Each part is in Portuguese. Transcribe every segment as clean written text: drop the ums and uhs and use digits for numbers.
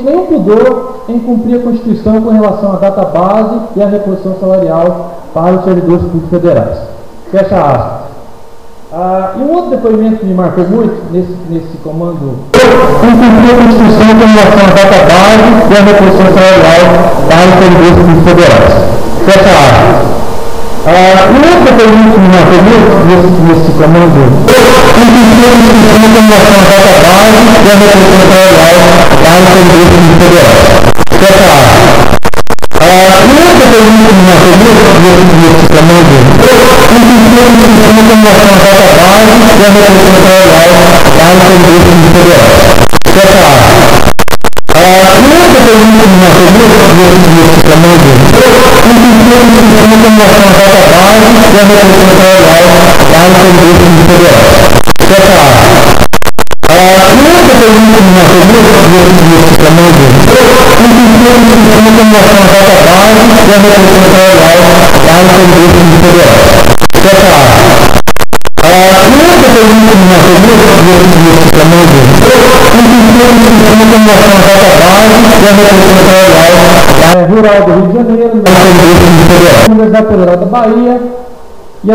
nenhum pudor em cumprir a Constituição com relação à data base e à reposição salarial para os servidores públicos federais. Fecha aspas. E um outro depoimento que me marcou muito nesse comando em cumprir a Constituição com relação à data base e à reposição salarial para os servidores públicos federais. Fecha aspas. Um outro depoimento que me marcou muito nesse comando em cumprir a Constituição com relação à data base e à reposição salarial para os servidores públicos federais. Fecha aspas. Um outro depoimento que me marcou muito nesse comando em cumprir a Constituição com relação à data base e à reposição salarial para os servidores públicos federais. Fecha aspas. Um outro depoimento que me marcou muito nesse comando em cumprir a Constituição com relação à data base e à reposição salarial para os servidores públicos federais. Fecha aspas. Um outro depoimento que me marcou muito nesse comando em cumprir a Constituição com relação à data base e à reposição salarial para os servidores públicos federais. Fecha aspas. Um outro depoimento que me marcou muito nesse comando em cumprir a Constituição com relação à data base e à reposição salarial rural do Rio de Janeiro, na Universidade Federal da Bahia e a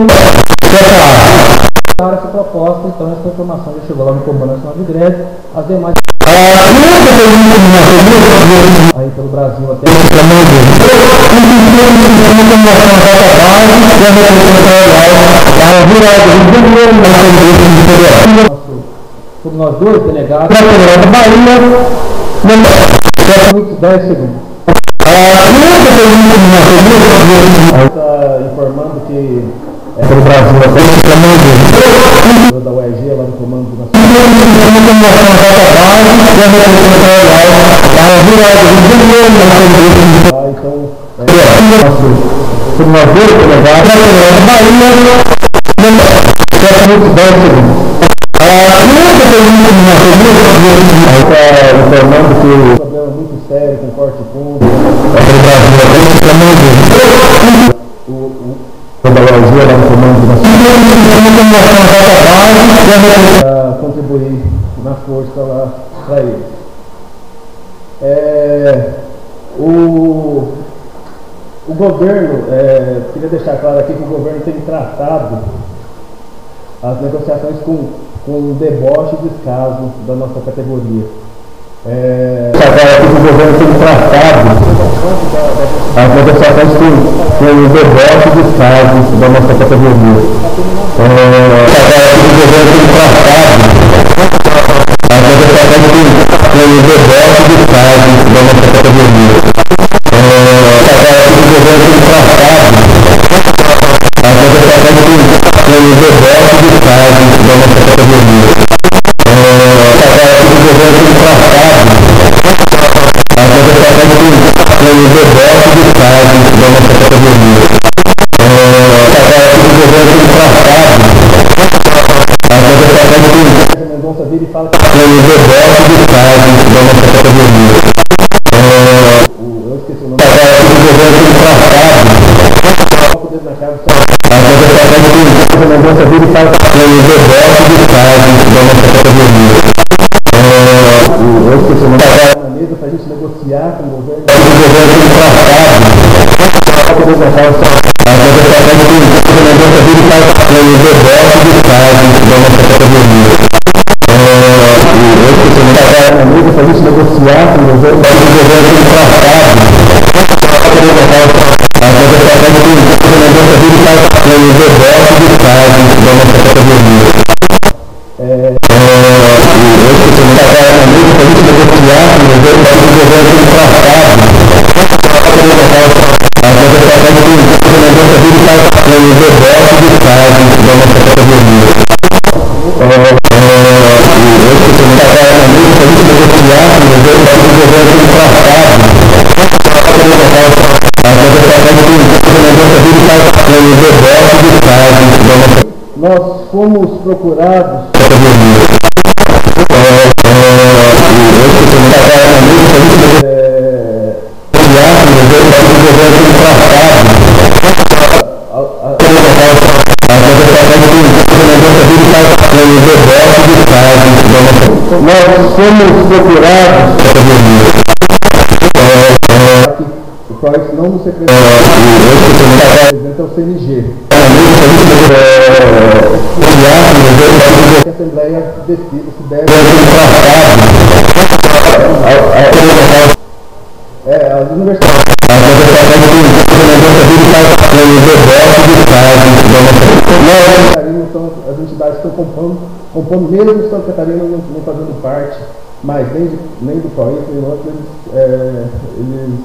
essa proposta. Então essa informação já chegou lá no Comando Nacional de Greve. As demais aí pelo Brasil até sobre nós dois delegados da Federal da Bahia, 10 segundos. Está informando que pelo Brasil até da UEG lá no Comando sobre nós dois delegados da Federal da Bahia, 10 segundos. Está informando que um problema muito sério com corte de fundo pelo Brasil para contribuir na força lá para ele. O governo, queria deixar claro aqui que o governo tem tratado as negociações com deboche e descaso da nossa categoria. O governo tem tratado as negociações com deboche e descaso da nossa categoria. O governo tem tratado as negociações com deboche e descaso da nossa categoria. O governo tem tratado as negociações com deboche e descaso da nossa categoria. O governo tem tratado as negociações com deboche e descaso da nossa categoria. O governo tem tratado as negociações com Mendonça vira e fala que deboche e descaso da nossa categoria. Eu esqueci o nome. O governo tem tratado coloca o dedo na cara as negociações com Mendonça vira e fala que deboche e descaso da nossa categoria. Eu esqueci o nome. Na mesa para a gente negociar com o governo. O governo tem tratado coloca o dedo na cara as negociações com Mendonça vira e fala que deboche e descaso da nossa categoria. Eu esqueci o nome. Na mesa para a gente negociar com o governo. O governo tem tratado coloca o dedo na cara as negociações com Mendonça vira e fala que deboche e descaso da nossa categoria. Eu esqueci o nome. Na mesa para a gente negociar com o governo. O governo tem tratado coloca o dedo na cara as negociações com Mendonça vira e fala que deboche e descaso da nossa categoria. Eu esqueci o nome. Na mesa para a gente negociar com o governo. O governo tem tratado coloca o dedo na cara as negociações com Mendonça vira e fala que deboche e descaso da nossa. Nós fomos procurados nós fomos procurados PROIS não no secretário, representa o CNG. A Assembleia decide se deve. As universidades. Então, as entidades estão compondo mesmo Santa Catarina não fazendo parte, mas nem do PROIS, nem outros, eles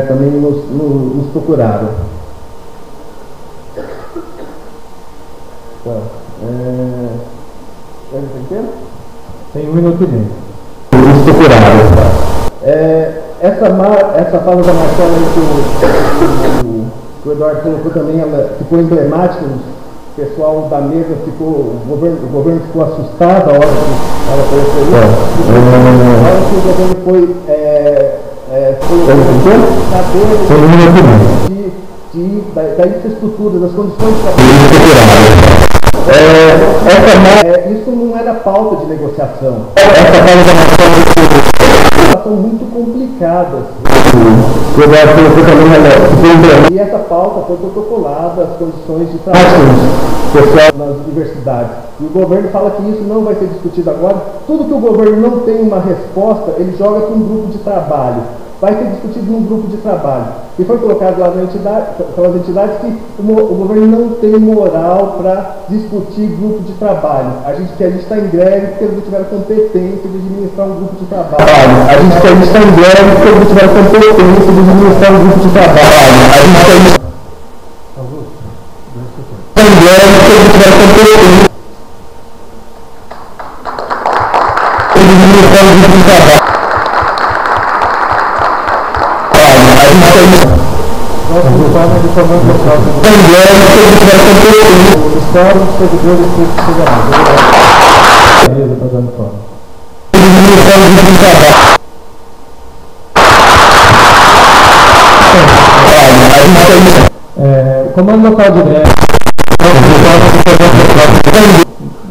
também nos procuraram. Tem 1 minuto e meio. Nos procuraram. Essa fala da Marcela que o Eduardo colocou também, ela ficou emblemática. O pessoal da mesa o governo ficou assustado a hora que ela apareceu ali. A hora que o governo foi saber da infraestrutura, das condições de trabalho. Isso não era pauta de negociação. Essa fala da Marcela são muito complicadas. E essa pauta foi protocolada, as condições de trabalho nas universidades. E o governo fala que isso não vai ser discutido agora. Tudo que o governo não tem uma resposta, ele joga para um grupo de trabalho. Vai ser discutido num grupo de trabalho. E foi colocado lá pelas entidades que o governo não tem moral para discutir grupo de trabalho. A gente está em greve porque eles não tiveram competência de administrar um grupo de trabalho. A gente está em greve porque eles não tiveram competência de administrar um grupo de trabalho. A gente está em greve porque eles não tiveram competência de administrar um grupo de trabalho. Os fóruns servidores que chegarão. Beleza, está dando fome. O comando local de greve,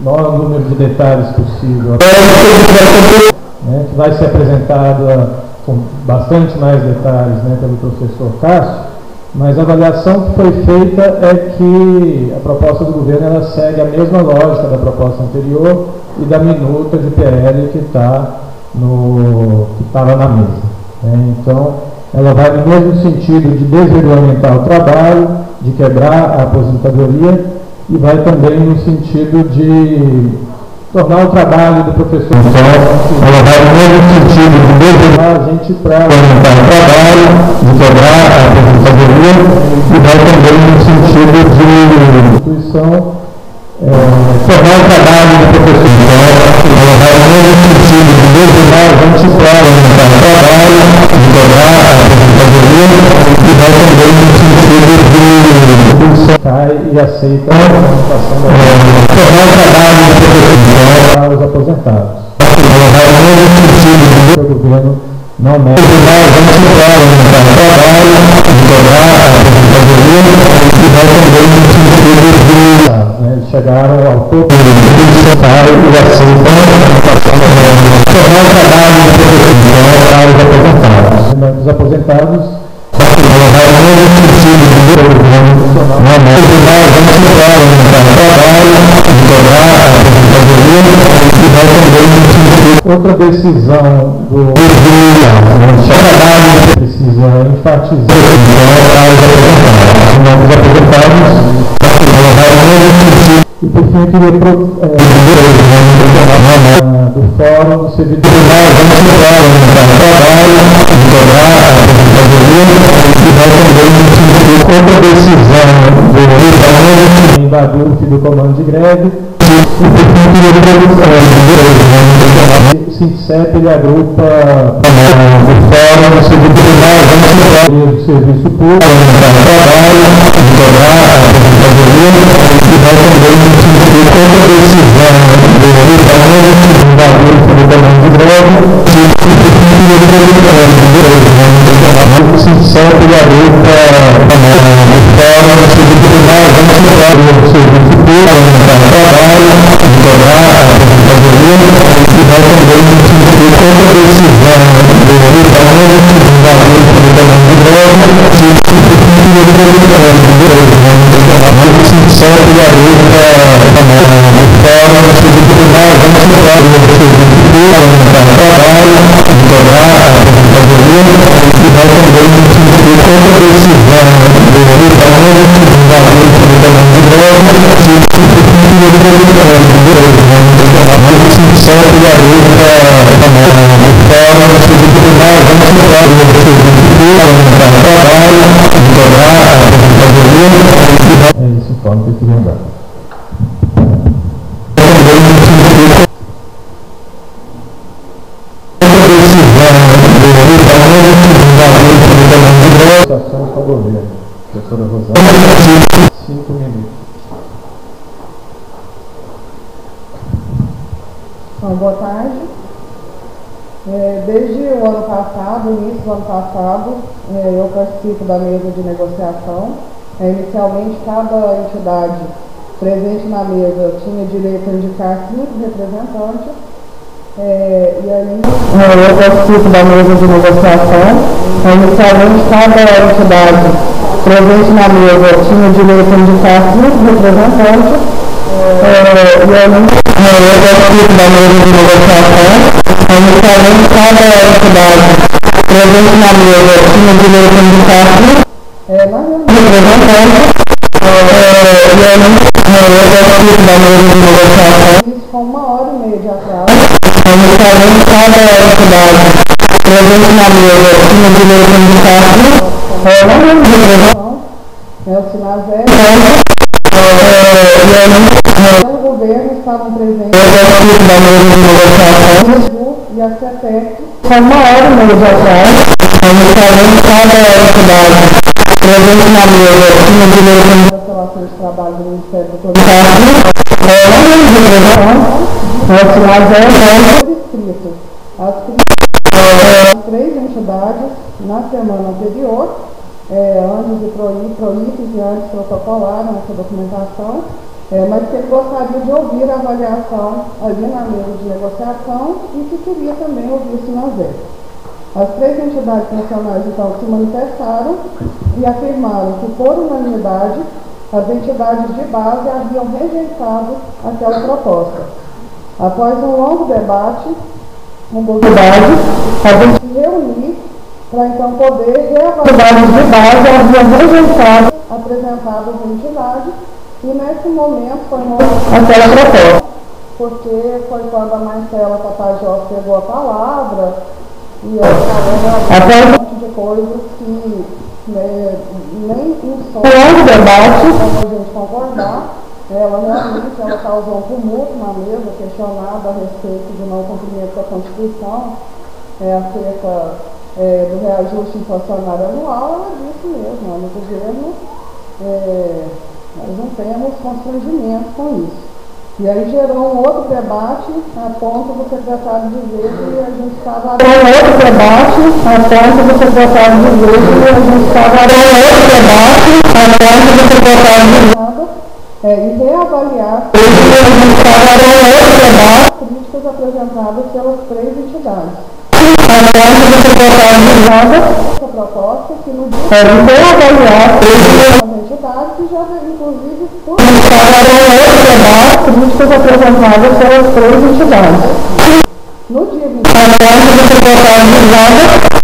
maior número de detalhes possível, que vai ser apresentado com bastante mais detalhes, pelo professor Cássio. Mas a avaliação que foi feita é que a proposta do governo ela segue a mesma lógica da proposta anterior e da minuta de PL que estava na mesa. Então, ela vai no mesmo sentido de desregulamentar o trabalho, de quebrar a aposentadoria e vai também no sentido de tornar o trabalho do professor. Então, ela vai no mesmo sentido de desregulamentar a gente para aumentar o trabalho, de quebrar a aposentadoria e vai também no sentido de instituição tornar o trabalho do professor. Então, ela vai no mesmo sentido de desregulamentar a gente para aumentar o trabalho, de quebrar a aposentadoria e vai também no sentido de instituição cai e aceita a aumentação da tornar o trabalho do professor para os aposentados. Ela vai no mesmo sentido de o governo não mede a gente para aumentar o trabalho, de quebrar a aposentadoria e vai também no sentido de eles chegaram ao topo do cai e aceitam a aumentação da tornar o trabalho do professor para os aposentados. Os aposentados ela vai no mesmo sentido de o governo não mede a gente para aumentar o trabalho, de quebrar a aposentadoria e vai também no sentido. Outra decisão do trabalho precisa enfatizar os aposentados, ela vai no mesmo sentido. E por fim, eu queria do Fórum do Servidor trabalho, de quebrar a aposentadoria e vai também no sentido. Outra decisão do DADUF do Comando de Greve. O SINCEP ele agrupa o Fórum do Servidor do Serviço Público, trabalho, de quebrar a aposentadoria e vai também no sentido. Outra decisão do DADUF do Comando de Greve. O SINCEP ele agrupa o Fórum do Serviço Público, trabalho, de quebrar a aposentadoria e vai também no sentido. Outra decisão do DADUF É isso, informe que eu queria dar. Votação para o governo. Professora Rosana, 5 minutos. Então, boa tarde. Desde o ano passado, início do ano passado, eu participo da mesa de negociação. Inicialmente, cada entidade presente na mesa tinha direito a indicar 5 representantes. E aí, eu participo da mesa de negociação. Inicialmente, cada entidade presente na mesa tinha direito a indicar 5 representantes. E aí, eu participo da mesa de negociação. Inicialmente, cada entidade presente na mesa tinha direito a indicar 5 representantes. E aí, eu participo da mesa de negociação. Isso com 1h30 de atraso. Inicialmente, cada entidade presente na mesa tinha direito a indicar 5 representantes. O Sinazé o governo estavam presentes e a CETEC com 1h30 de atraso. Inicialmente, cada entidade presente na mesa tinha direito a indicar relações de trabalho do Ministério do Turismo. O Sinazé distrito. As 3 entidades na semana anterior, antes de proítos e antes protocolaram essa documentação, mas que ele gostaria de ouvir a avaliação ali na mesa de negociação e que queria também ouvir o Sinazé. As 3 entidades nacionais, então, se manifestaram e afirmaram que, por unanimidade, as entidades de base haviam rejeitado aquela proposta. Após um longo debate, a gente se reuniu para então poder reavaliar as de base haviam rejeitado apresentadas à entidade e nesse momento foi aquela proposta, porque foi quando a Marcela Tapajós pegou a palavra e ela falou um monte de coisas que nem um som debate para a gente concordar. Ela realmente causou um tumulto na mesa, questionada a respeito do não cumprimento da Constituição, acerca do reajuste inflacionário anual. Ela disse mesmo, no governo nós não temos constrangimento com isso. E aí gerou um outro debate a ponto do secretário dizer que a gente estava... e reavaliar as críticas apresentadas pelas 3 entidades. Essa proposta que no dia reavaliar as entidades que já inclusive críticas apresentadas pelas 3 entidades. No dia 20,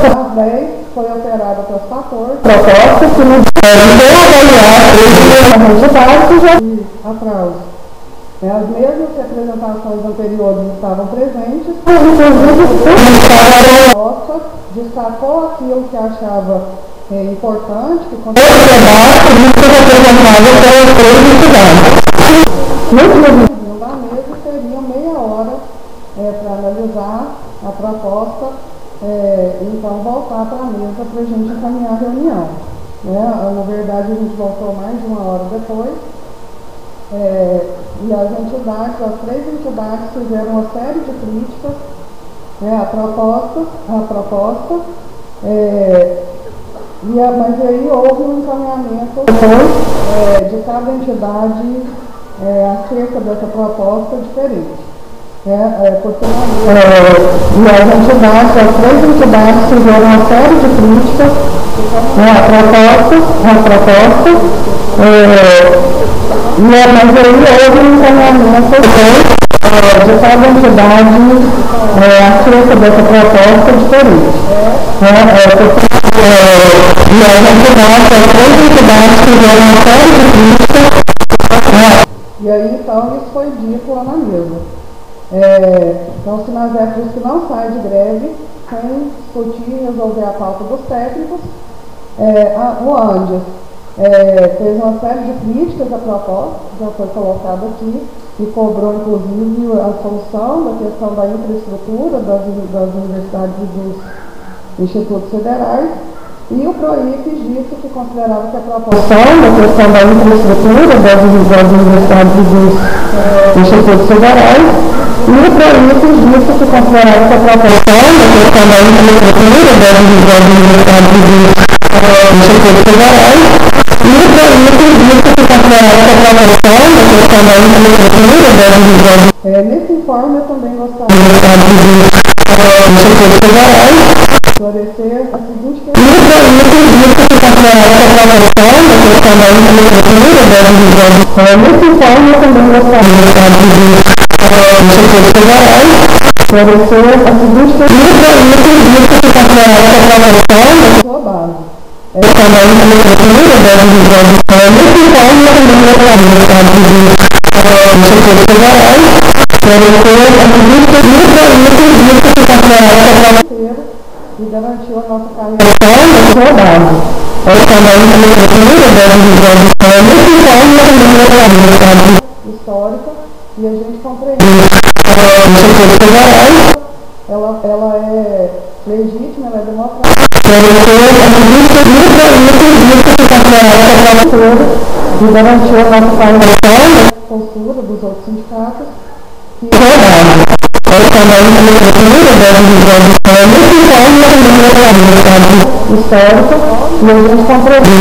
às 10, foi alterada para os 14 propostas que no dia reavaliar as entidades que já atraso. As mesmas representações anteriores estavam presentes, inclusive a proposta destacou aquilo que achava importante, que quando no dia 21 da mesa teriam meia hora para analisar a proposta e então voltar para a mesa para a gente encaminhar a reunião. Na verdade, a gente voltou mais de 1 hora depois. E as entidades, as 3 entidades fizeram uma série de críticas à proposta, mas aí houve um encaminhamento depois de cada entidade acerca dessa proposta diferente. Porque e as entidades, as 3 entidades fizeram uma série de críticas A proposta, mas aí houve um encaminhamento de cada entidade acerca dessa proposta diferente. E as três entidades fizeram uma série de críticas. E aí, então, isso foi dito lá na mesa. Então, se nós é por isso que não sai de greve, sem discutir e resolver a pauta dos técnicos, o Andes fez uma série de críticas à proposta, já foi colocada aqui, e cobrou, inclusive, a solução da questão da infraestrutura das universidades e dos institutos federais, e o PROIC disse que considerava que a proposta da questão da infraestrutura das universidades e dos institutos federais, e o PROIC disse que considerava que a proposta da questão da infraestrutura das universidades e dos institutos federais, e o PROIC disse que considerava que a proposta da questão da infraestrutura das universidades. Nesse informe eu também gostaria de institutos federais esclarecer a seguinte questão. Nesse informe eu também gostaria de institutos federais esclarecer a seguinte questão. Sua base. Nesse informe eu também gostaria de institutos federais e garantiu a nossa carreira histórica, e a gente compreende. Ela é legítima, ela é democrática. E garantiu a nossa carreira postura dos outros sindicatos. Histórica, e a gente compreende.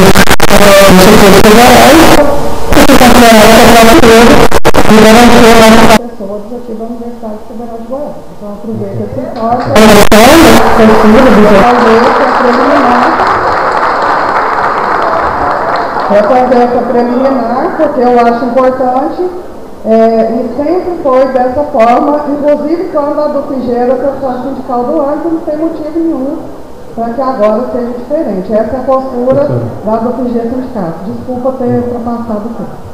Pessoas aqui da Universidade Federal de Goiás. Então aproveita esse informe para fazer essa preliminar, porque eu acho importante. E sempre foi dessa forma, inclusive quando a do Figueira foi sindical do ano, não tem motivo nenhum para que agora seja diferente. Essa é a postura da do Figueira Sindicato. Desculpa ter ultrapassado o tempo.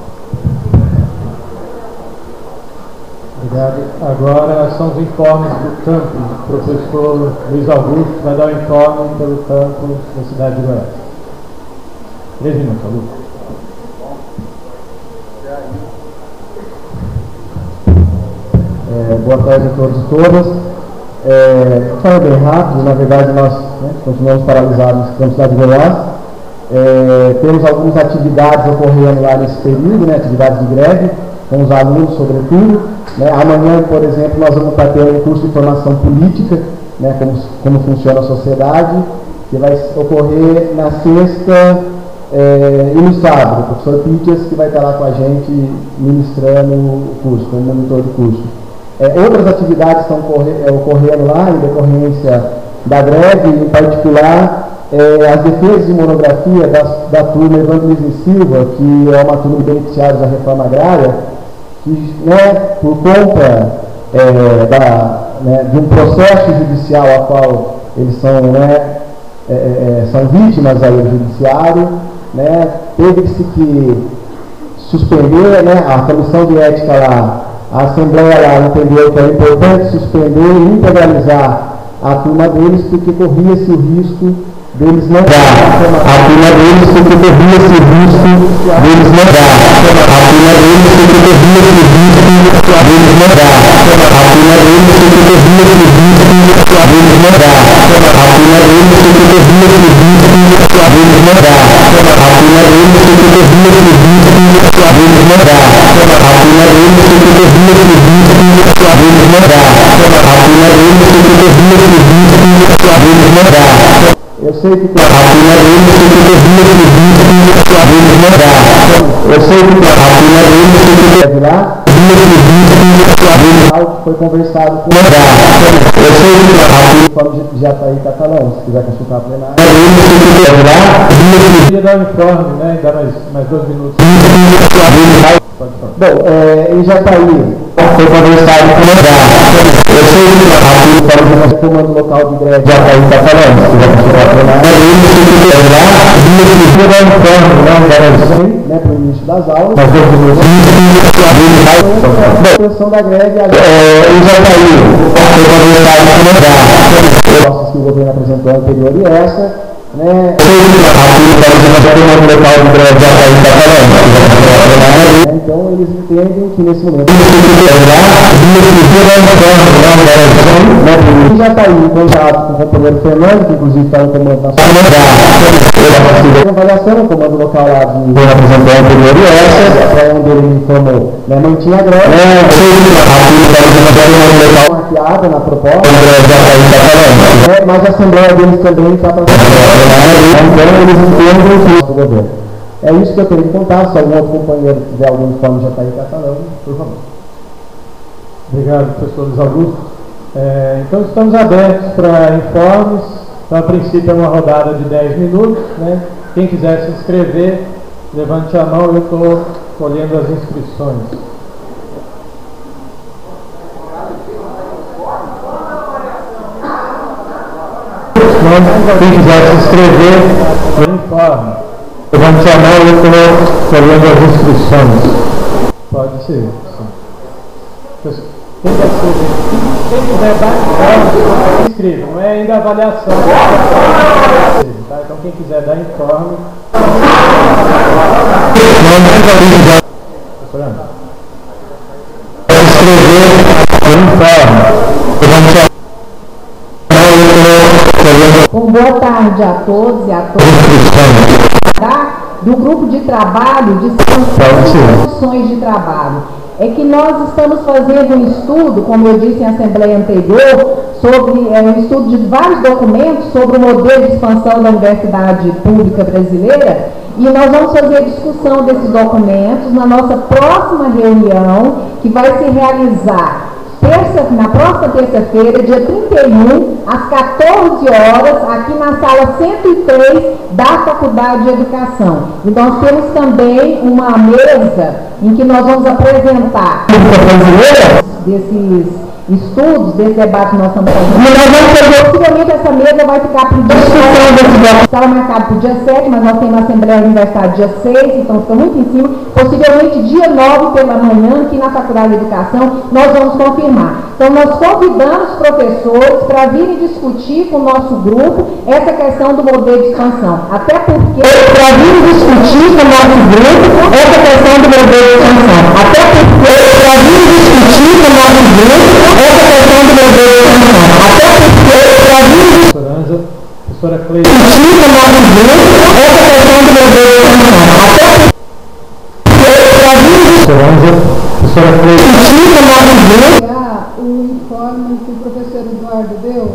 Obrigado. Agora são os informes do campo. O professor Luiz Augusto vai dar o informe pelo campo da cidade de Goiás. 3 minutos, Augusto. Boa tarde a todos e todas. Foi bem rápido, na verdade nós continuamos paralisados na cidade de Goiás. Temos algumas atividades ocorrendo lá nesse período, atividades de greve, com os alunos sobretudo. Amanhã, por exemplo, nós vamos ter um curso de formação política, como funciona a sociedade, que vai ocorrer na sexta e no sábado. O professor Pitias que vai estar lá com a gente ministrando o curso, como monitor do curso. Outras atividades estão ocorrendo lá em decorrência da greve, em particular as defesas de monografia da turma Evandro Luiz e Silva, que é uma turma de beneficiários da reforma agrária, que por conta de um processo judicial a qual eles são vítimas aí do judiciário, teve-se que suspender, a comissão de ética lá, a Assembleia lá entendeu que era importante suspender e integralizar a turma deles, porque corria-se o risco deles não dar a turma deles, porque corria-se o risco deles não dar a turma deles, porque corria-se o risco deles não dar a turma deles, porque corria-se o risco deles não dar a turma deles, porque corria-se o risco deles não dar a turma deles, porque corria-se o risco deles não dar a turma deles, porque corria-se o risco deles não dar a turma deles, porque corria-se o risco deles não dar. Eu sei que tem a turma deles, porque corria-se o risco deles não dar. Eu sei que tem a turma deles, porque deve lá. que foi conversado com o informe de Jataí Catalão, se quiser consultar a plenária. Eu queria dar um informe, né? Dar mais 2 minutos. Bom, em Jataí foi conversado com o comando local de greve de Jataí Catalão, se quiser consultar a plenária. Eu dar um informe, né, para o início das aulas. Mais 2 minutos. A questão da greve em Jataí foi conversado com que o governo apresentou anterior e essa, né? Então eles entendem que nesse momento já está aí em contato com o companheiro Fernando, que inclusive está no comando nacional. A avaliação, o comando local lá de representante anterior e essa, para onde ele informou, né, mantinha a greve. Maquiada na proposta, mas a Assembleia deles também está para então eles entendem que o governo. É isso que eu tenho que contar. Se algum outro companheiro tiver algum informe já está aí catalão, por favor. Obrigado, professor Luiz Augusto. Então estamos abertos para informes. Então, a princípio é uma rodada de 10 minutos, né? Quem quiser se inscrever, levante a mão, eu estou colhendo as inscrições. Quem quiser se inscrever, informe. Levante a mão, eu estou colhendo as inscrições. Pode ser. Quem quiser dar informe, se inscreva. Não é ainda avaliação. Tá? Então quem quiser dar informe. Boa tarde a todos e a todas. Do grupo de trabalho de soluções de trabalho. É que nós estamos fazendo um estudo, como eu disse em assembleia anterior, sobre um estudo de vários documentos sobre o modelo de expansão da Universidade Pública Brasileira, e nós vamos fazer a discussão desses documentos na nossa próxima reunião, que vai se realizar na próxima terça-feira, dia 31, às 14 horas, aqui na sala 103 da Faculdade de Educação. E nós temos também uma mesa em que nós vamos apresentar desses estudos, desse debate que nós estamos fazendo. E nós vamos fazer, possivelmente essa mesa vai ficar para o dia 7, estava marcado para o dia 7, mas nós temos a Assembleia Universitária dia 6, então fica muito em cima. Possivelmente dia 9 pela manhã, aqui na Faculdade de Educação, nós vamos confirmar. Então nós convidamos os professores para virem discutir com o nosso grupo essa questão do modelo de expansão. Até porque, para virem discutir com o nosso grupo essa questão do modelo de expansão. Até porque, para virem discutir com o nosso grupo essa questão do modelo de expansão. Até porque, para virem discutir professora Cleide. com o nosso grupo essa questão do modelo de expansão. Até Professora Cleide. O informe que o professor Eduardo deu,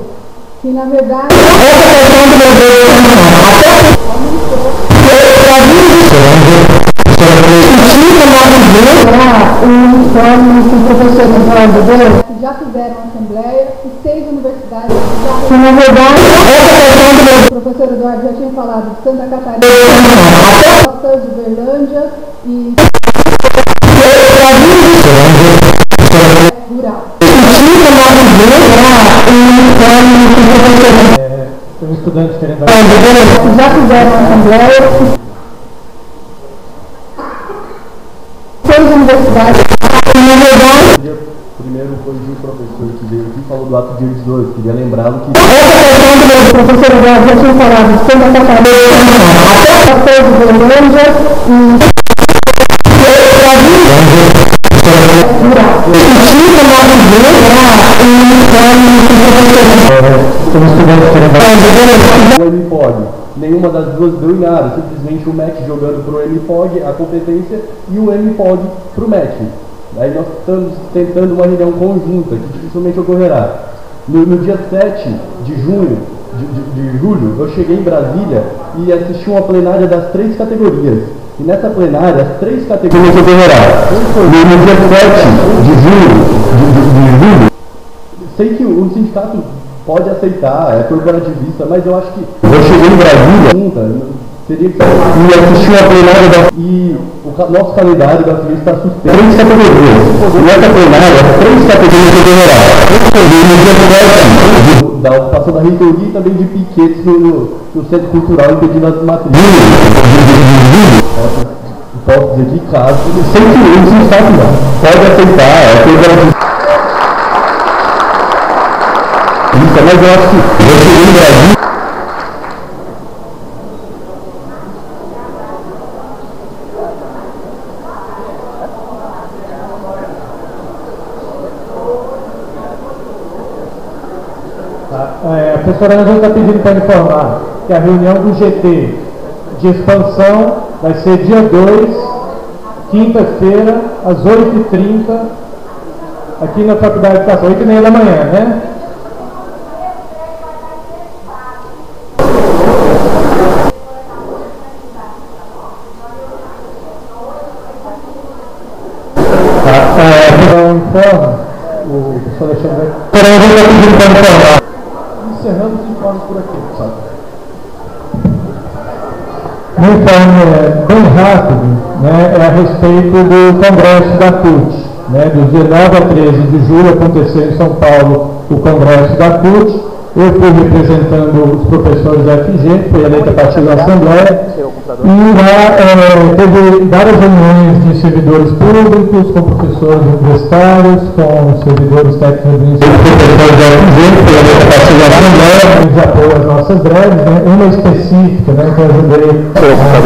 que na verdade essa questão do modelo de expansão. O informe que o professor Eduardo deu, já fizeram a assembleia e 6 universidades que na verdade essa questão do modelo o professor Eduardo já tinha falado de Santa Catarina, de Uberlândia e rural. Tem um estudante querendo dar. Já fizeram a assembleia. 6 universidades. Primeiro corrigir o professor que veio aqui e falou do ato de 2. Queria lembrá-lo que essa questão do professor Eduardo já tinha falado de Santa Catarina, até de Uberlândia e o MPOG, nenhuma das duas deu em nada, simplesmente o MEC jogando para o MPOG a competência e o MPOG para o MEC. Aí nós estamos tentando uma reunião conjunta, que dificilmente ocorrerá. No dia 7 de junho, de julho, eu cheguei em Brasília e assisti uma plenária das 3 categorias. E nessa plenária, as 3 categorias federais. No dia 7 de julho, sei que o sindicato pode aceitar, é corporativista, mas eu acho que eu cheguei em Brasília, teria que e assistir uma plenária e o nosso calendário da FIA está suspenso. 3 categorias. Nessa plenária, 3 categorias federais. No dia 7 da ocupação da reitoria e também de piquetes no Centro Cultural impedindo as matrizes. Posso dizer que caso, sei que o sindicato pode aceitar, é corporativista. Mas eu acho que eu cheguei no Brasil. A professora Ana está pedindo para informar que a reunião do GT de expansão vai ser dia 2, quinta-feira, às 8h30, aqui na Faculdade de Educação, 8h30 da manhã, né? Informa o professor Alexandre. Encerramos os informes por aqui, sabe? Um informe bem rápido, né, é a respeito do Congresso da CUT. Né, do dia 9 a 13 de julho aconteceu em São Paulo o Congresso da CUT. Eu fui representando os professores da FG, fui eleito a partir da Assembleia, e lá teve várias reuniões de servidores públicos, com professores universitários, com servidores técnicos administrativos, professores da FG, fui eleito a partir da Assembleia, de apoio às nossas greves, né, uma específica, né, que eu ajudei,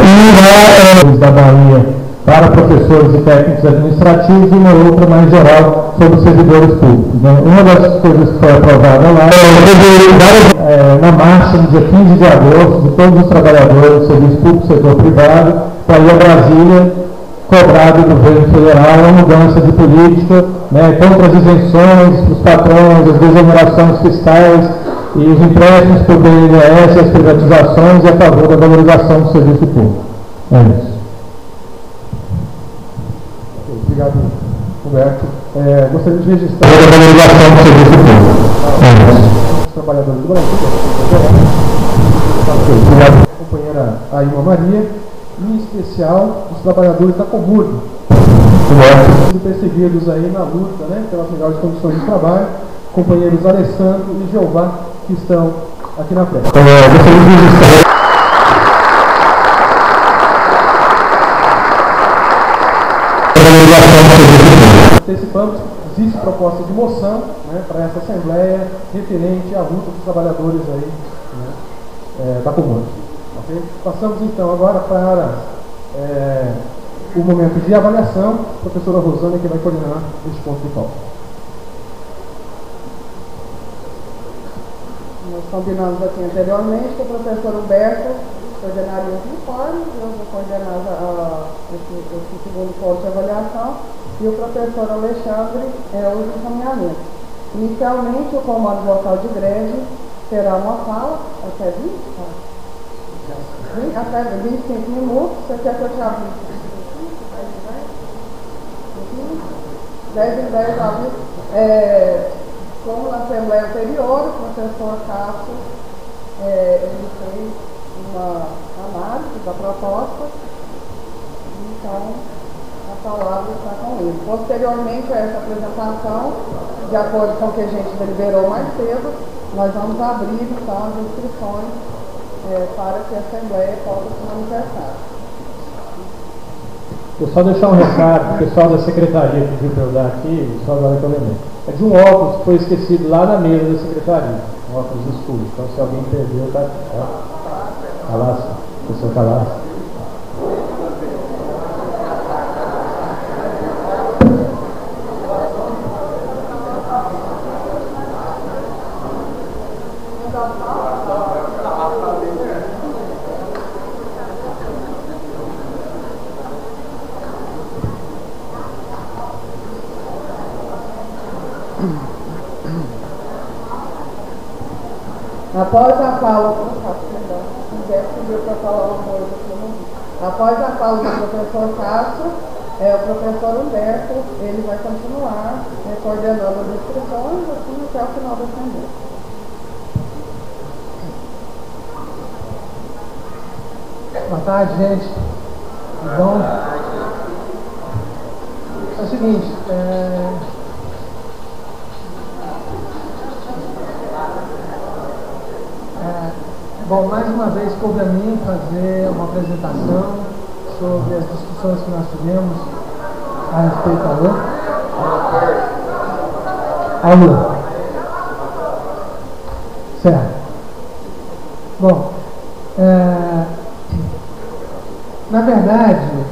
e lá da Bahia, para professores e técnicos administrativos, e uma outra mais geral sobre servidores públicos. Né? Uma das coisas que foi aprovada lá na marcha, no dia 15 de agosto, de todos os trabalhadores do serviço público, setor privado, para ir a Brasília cobrar do governo federal a mudança de política, né, contra as isenções, os patrões, as desonerações fiscais e os empréstimos por BNDES, as privatizações e a favor da valorização do serviço público. É isso. Obrigado, Roberto. Gostaria de registrar a valorização do serviço público. Os trabalhadores do Brasil, a companheira Aima Maria, e em especial os trabalhadores da Comurg, sendo perseguidos aí na luta, né, pelas melhores condições de trabalho, companheiros Alessandro e Jeová, que estão aqui na frente. Gostaria de registrar. Antecipamos, existe proposta de moção, né, para essa Assembleia referente à luta dos trabalhadores aí, né, da Comurg. Okay? Passamos então agora para o momento de avaliação. A professora Rosana que vai coordenar este ponto de pauta. Nós combinamos aqui anteriormente que o professor Humberto coordenaria os informes, eu vou coordenar esse segundo ponto de avaliação, e o professor Alexandre os encaminhamentos. Inicialmente, o comando local de greve terá uma fala, até 25 minutos. Você quer que eu te avise? 10 em 10 avisos. Como na Assembleia anterior, o professor Cássio ele fez uma análise da proposta, então a palavra está com ele. Posteriormente a essa apresentação, de acordo com o que a gente deliberou mais cedo, nós vamos abrir então as inscrições para que a Assembleia possa se manifestar. Vou só deixar um recado, o pessoal da secretaria pediu para eu dar aqui, só agora que eu lembrei. É de um óculos que foi esquecido lá na mesa da secretaria, um óculos escuro. Então se alguém perdeu, tá lá, o professor tá lá. Após a fala, pediu para falar uma coisa que eu não vi. Após a fala do professor Cássio, o professor Humberto, ele vai continuar coordenando as inscrições assim, até o final da semana. Boa tarde, gente. Tudo bom? É o seguinte, bom, mais uma vez coube a mim fazer uma apresentação sobre as discussões que nós tivemos a respeito da lei. Alô. Certo. Bom, na verdade,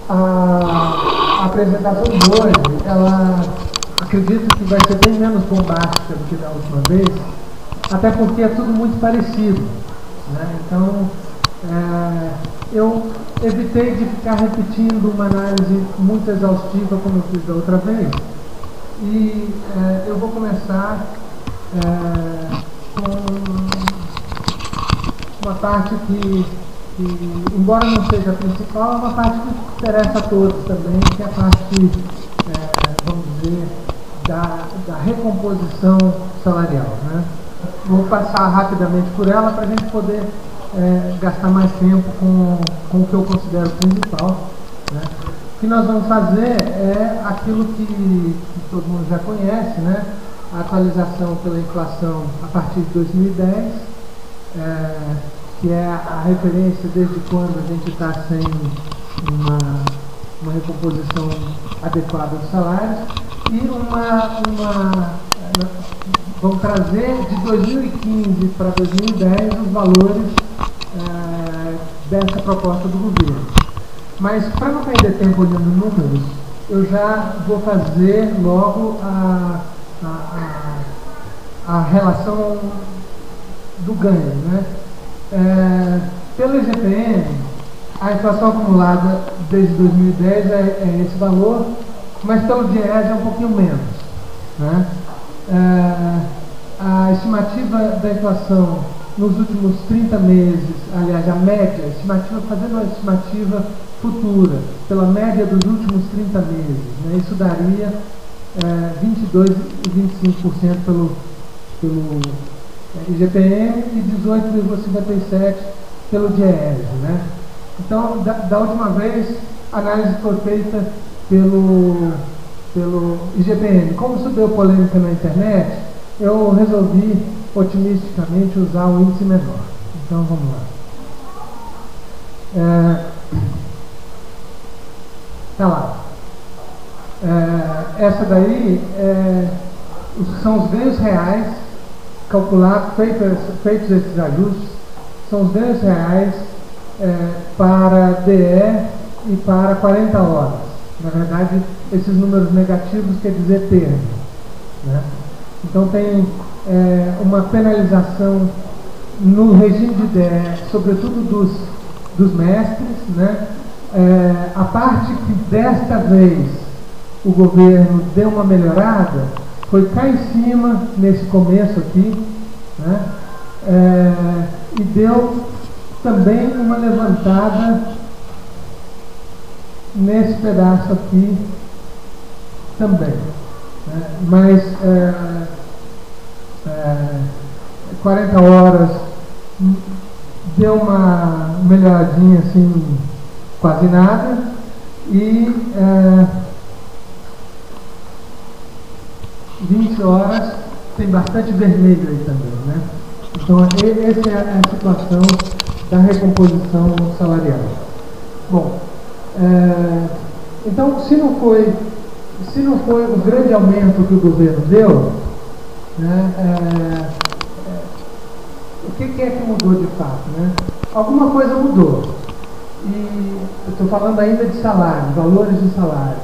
a apresentação de hoje, ela acredito que vai ser bem menos bombástica do que da última vez, até porque é tudo muito parecido, né? Então, eu evitei de ficar repetindo uma análise muito exaustiva como eu fiz da outra vez, e eu vou começar com uma parte que, embora não seja a principal, é uma parte que interessa a todos também, que é a parte, vamos dizer, da recomposição salarial, né? Vou passar rapidamente por ela para a gente poder gastar mais tempo com o que eu considero principal, né? O que nós vamos fazer é aquilo que todo mundo já conhece, né? A atualização pela inflação a partir de 2010, que é a referência desde quando a gente está sem uma recomposição adequada dos salários, e vamos trazer de 2015 para 2010 os valores dessa proposta do governo. Mas, para não perder tempo olhando números, eu já vou fazer logo a relação do ganho, né? Pelo IGPM, a inflação acumulada desde 2010 é esse valor, mas pelo DIEESE é um pouquinho menos, né? A estimativa da inflação nos últimos 30 meses, aliás, a média, fazendo uma estimativa futura, pela média dos últimos 30 meses, né? Isso daria 22% e 25% pelo IGPM e 18,57% pelo DIEESE, né? Então, da última vez, a análise foi feita pelo IGPM. Como isso deu polêmica na internet, eu resolvi otimisticamente usar um índice menor. Então, vamos lá. Tá lá. Essa daí são os ganhos reais calculados, feitos esses ajustes, são os ganhos reais para DE e para 40 horas. Na verdade, esses números negativos quer dizer termo, né? Então tem uma penalização no regime de DE, sobretudo dos mestres, né? A parte que desta vez o governo deu uma melhorada foi cá em cima, nesse começo aqui, né? E deu também uma levantada nesse pedaço aqui também, né? Mas 40 horas deu uma melhoradinha assim, quase nada, e 20 horas tem bastante vermelho aí também, né? Então essa é a situação da recomposição salarial. Bom, então se não foi o grande aumento que o governo deu, né, o que é que mudou de fato, né? Alguma coisa mudou. E eu estou falando ainda de salário, valores de salário,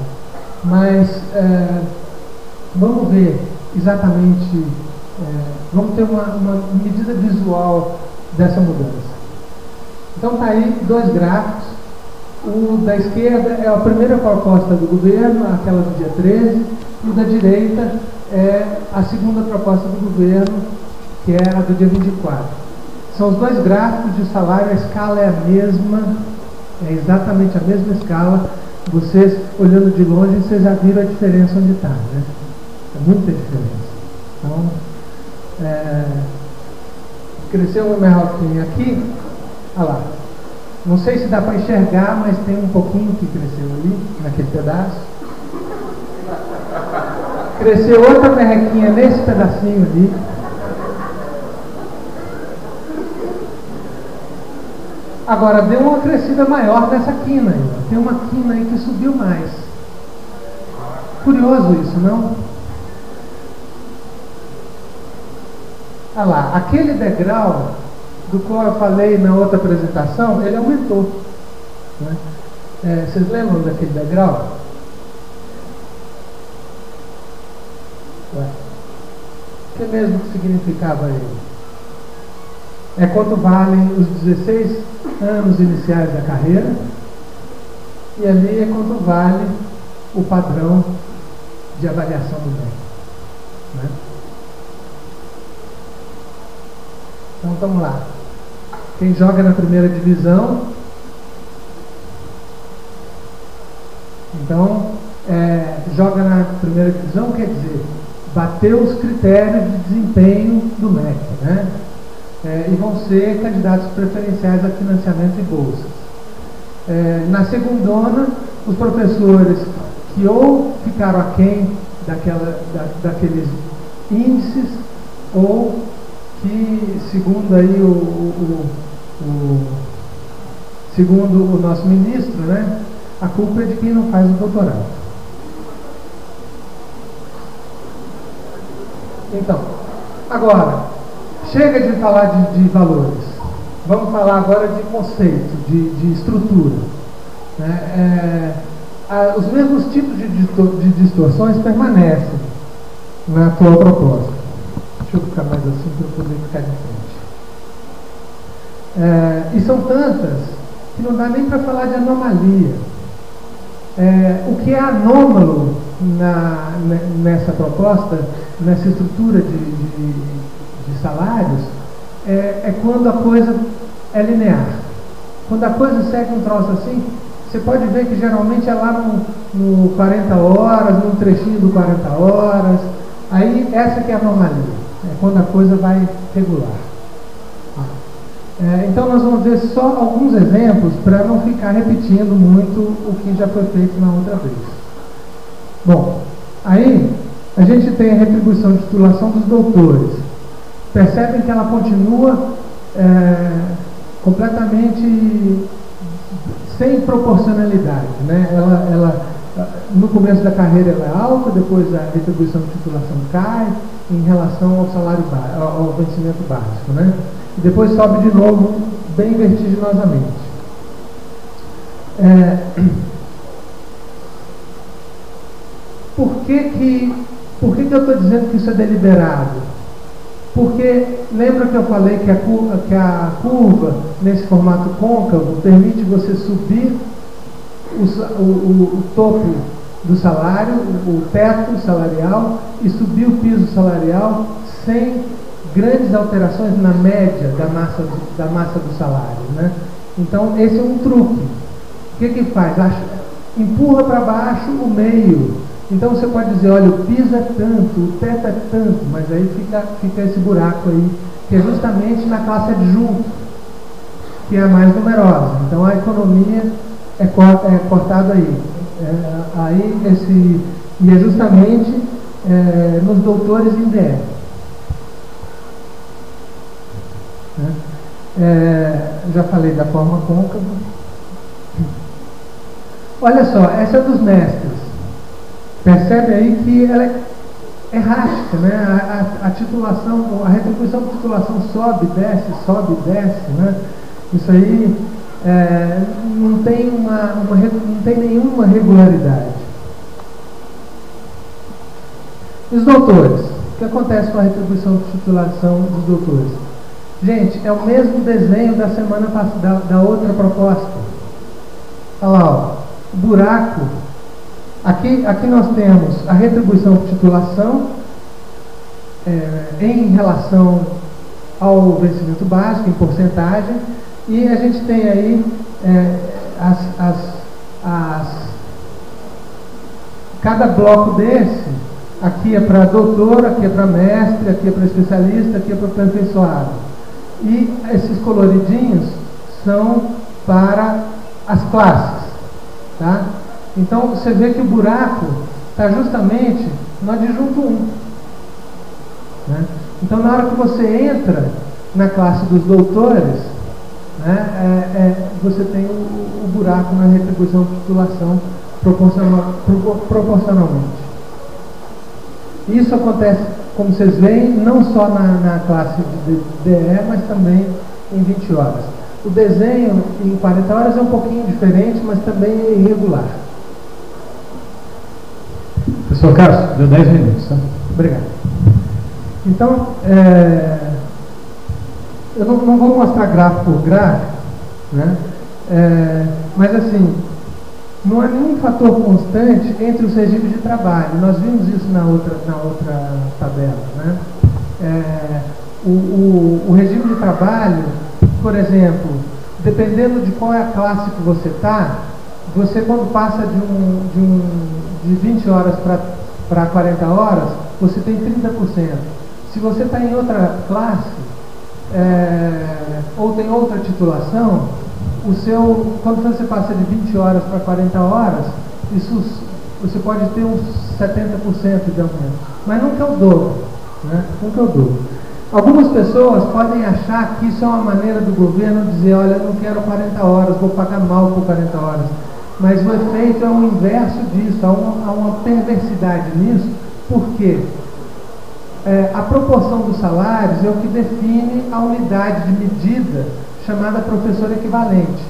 mas vamos ver exatamente, vamos ter uma medida visual dessa mudança. Então está aí dois gráficos, O da esquerda é a primeira proposta do governo, aquela do dia 13, e o da direita é a segunda proposta do governo, que é a do dia 24. São os dois gráficos de salário, a escala é a mesma, é exatamente a mesma escala. Vocês, olhando de longe, vocês já viram a diferença onde está, né? É muita diferença. Então, cresceu uma merroquinha aqui, olha lá. Não sei se dá para enxergar, mas tem um pouquinho que cresceu ali, naquele pedaço. Cresceu outra merrequinha nesse pedacinho ali. Agora, deu uma crescida maior nessa quina aí. Tem uma quina aí que subiu mais. Curioso isso, não? Olha lá, aquele degrau do qual eu falei na outra apresentação, ele aumentou. Né? Vocês lembram daquele degrau? O que mesmo que significava ele? É quanto valem os 16 anos iniciais da carreira, e ali é quanto vale o padrão de avaliação do MEC. Né? Então vamos lá. Quem joga na primeira divisão, então joga na primeira divisão quer dizer bateu os critérios de desempenho do MEC, né? E vão ser candidatos preferenciais a financiamento e bolsas. Na segundona, os professores que ou ficaram aquém daqueles índices, ou que, segundo aí segundo o nosso ministro, né, a culpa é de quem não faz o doutorado. Então, agora, chega de falar de valores. Vamos falar agora de conceito, de estrutura. Né? Os mesmos tipos de distorções permanecem na atual proposta. Deixa eu ficar mais assim para eu poder ficar de frente. E são tantas que não dá nem para falar de anomalia. O que é anômalo nessa proposta, nessa estrutura de salários, é quando a coisa é linear. Quando a coisa segue um troço assim, você pode ver que geralmente é lá no 40 horas, num trechinho do 40 horas. Aí essa que é a anomalia, é quando a coisa vai regular. Então nós vamos ver só alguns exemplos para não ficar repetindo muito o que já foi feito na outra vez. Bom, aí a gente tem a retribuição de titulação dos doutores. Percebem que ela continua completamente sem proporcionalidade, né? Ela no começo da carreira ela é alta, depois a retribuição de titulação cai em relação ao salário ao vencimento básico, né? E depois sobe de novo bem vertiginosamente. Por que eu estou dizendo que isso é deliberado? Porque lembra que eu falei que a curva nesse formato côncavo permite você subir o topo do salário, o teto salarial, e subir o piso salarial sem grandes alterações na média da massa do salário, né? Então esse é um truque. O que faz? Empurra para baixo o meio. Então você pode dizer, olha, o piso é tanto, o teto é tanto, mas aí fica esse buraco aí, que é justamente na classe adjunto, que é a mais numerosa. Então a economia é cortada aí. E é justamente nos doutores em DE. Já falei da forma côncava. Olha só, essa é dos mestres. Percebe aí que ela é errática, né? A titulação, a retribuição de titulação sobe, desce, né? Isso aí não tem nenhuma regularidade. E os doutores? O que acontece com a retribuição de titulação dos doutores? Gente, é o mesmo desenho da semana passada, da outra proposta. Olha lá, ó, buraco. Aqui nós temos a retribuição por titulação em relação ao vencimento básico, em porcentagem, e a gente tem aí cada bloco desse, aqui é para doutor, aqui é para mestre, aqui é para especialista, aqui é para aperfeiçoado. E esses coloridinhos são para as classes, tá? Então você vê que o buraco está justamente no adjunto 1. Né? Então na hora que você entra na classe dos doutores, né, você tem o buraco na retribuição de titulação proporcionalmente. Isso acontece, como vocês veem, não só na classe de DE, mas também em 20 horas. O desenho em 40 horas é um pouquinho diferente, mas também é irregular. Professor Carlos, deu 10 minutos, tá? Obrigado. Então, eu não vou mostrar gráfico por gráfico, né? Mas assim, não há nenhum fator constante entre os regimes de trabalho. Nós vimos isso na outra tabela, né? O regime de trabalho, por exemplo, dependendo de qual é a classe que você está, você quando passa de 20 horas para 40 horas, você tem 30%. Se você está em outra classe, ou tem outra titulação, quando você passa de 20 horas para 40 horas, você pode ter uns 70% de aumento. Mas nunca é o dobro, né? Nunca é o dobro. Algumas pessoas podem achar que isso é uma maneira do governo dizer, olha, eu não quero 40 horas, vou pagar mal por 40 horas. Mas o efeito é o inverso disso, há uma perversidade nisso, porque a proporção dos salários é o que define a unidade de medida chamada professor equivalente.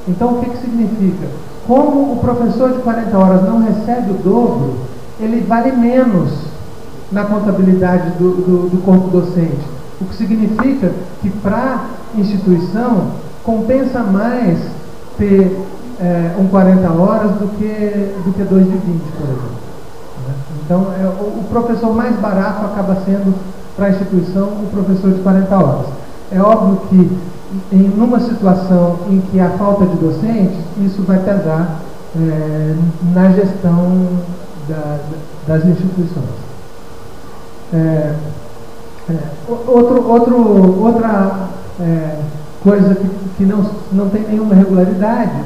Então, o que significa? Como o professor de 40 horas não recebe o dobro, ele vale menos na contabilidade do corpo docente. O que significa que para a instituição compensa mais ter um 40 horas do que 2 de 20, por exemplo. Então, o professor mais barato acaba sendo, para a instituição, o professor de 40 horas. É óbvio que, numa situação em que há falta de docentes, isso vai pesar na gestão das instituições. Outra coisa que não tem nenhuma regularidade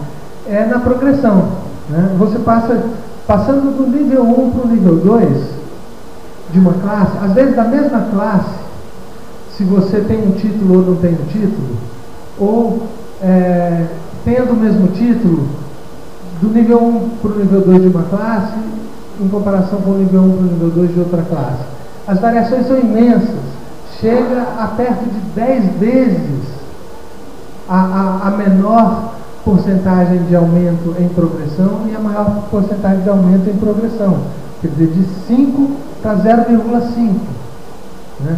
é na progressão. Né? Você passando do nível 1 para o nível 2 de uma classe, às vezes da mesma classe, se você tem um título ou não tem um título, ou tendo o mesmo título, do nível 1 para o nível 2 de uma classe, em comparação com o nível 1 para o nível 2 de outra classe. As variações são imensas, chega a perto de 10 vezes a menor porcentagem de aumento em progressão e a maior porcentagem de aumento em progressão, quer dizer, de 5 para 0,5. Né?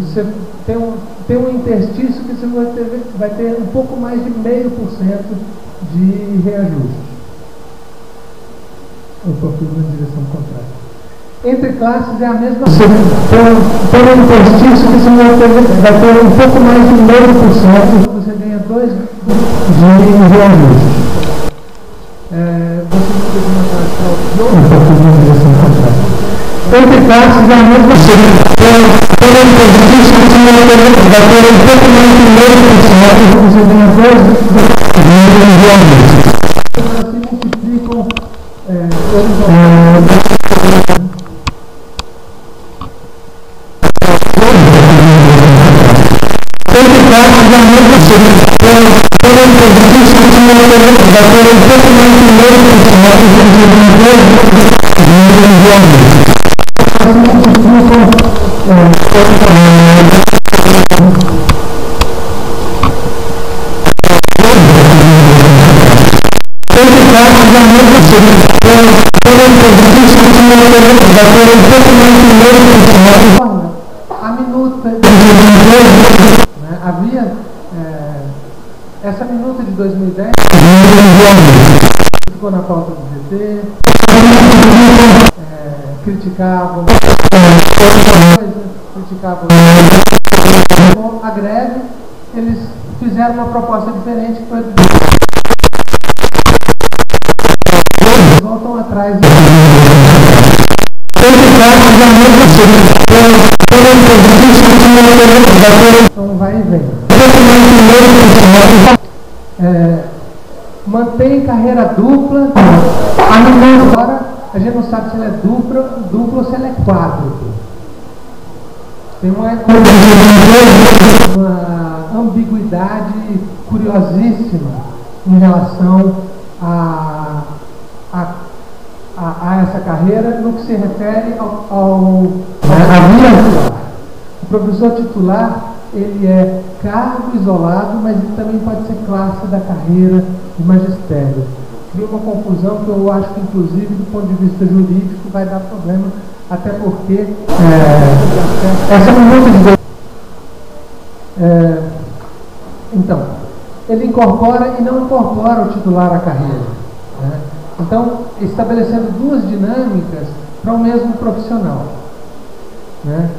Você tem um interstício que você vai ter um pouco mais de 0,5% de reajuste. Eu estou indo na direção contrária. Entre classes é a mesma coisa. Tem um interstício que você vai ter um pouco mais de 0,5%. Você ganha 2 de reajuste. Você não precisa uma classe para outra. Eu estou indo na direção contrária. Entre classes é a mesma coisa. Tem um interstício que você vai ter um pouco mais de 0,5%. Você ganha 2 de reajuste. Elas se multiplicam horizontalmente. A minuta havia Essa minuta de 2010 ficou na pauta do GT, criticavam a greve, eles fizeram uma proposta diferente que foi voltam atrás. Então vai e vem. Mantém carreira dupla. Agora a gente não sabe se ela é dupla ou se ela é quádrupla. Tem uma ambiguidade curiosíssima em relação a essa carreira no que se refere ao titular. O professor titular, ele é cargo isolado, mas ele também pode ser classe da carreira de magistério. Cria uma confusão que eu acho que, inclusive, do ponto de vista jurídico, vai dar problema, até porque essa minuta de... Então, ele incorpora e não incorpora o titular à carreira, né? Então, estabelecendo duas dinâmicas para o mesmo profissional, né?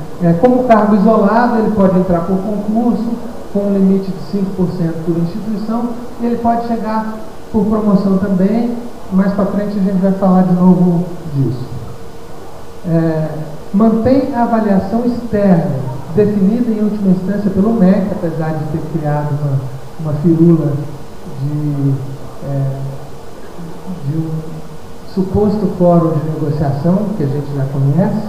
Como cargo isolado, ele pode entrar por concurso, com um limite de 5% por instituição, e ele pode chegar por promoção também. Mais para frente a gente vai falar de novo disso. Mantém a avaliação externa, definida em última instância pelo MEC, apesar de ter criado uma firula de um suposto fórum de negociação, que a gente já conhece.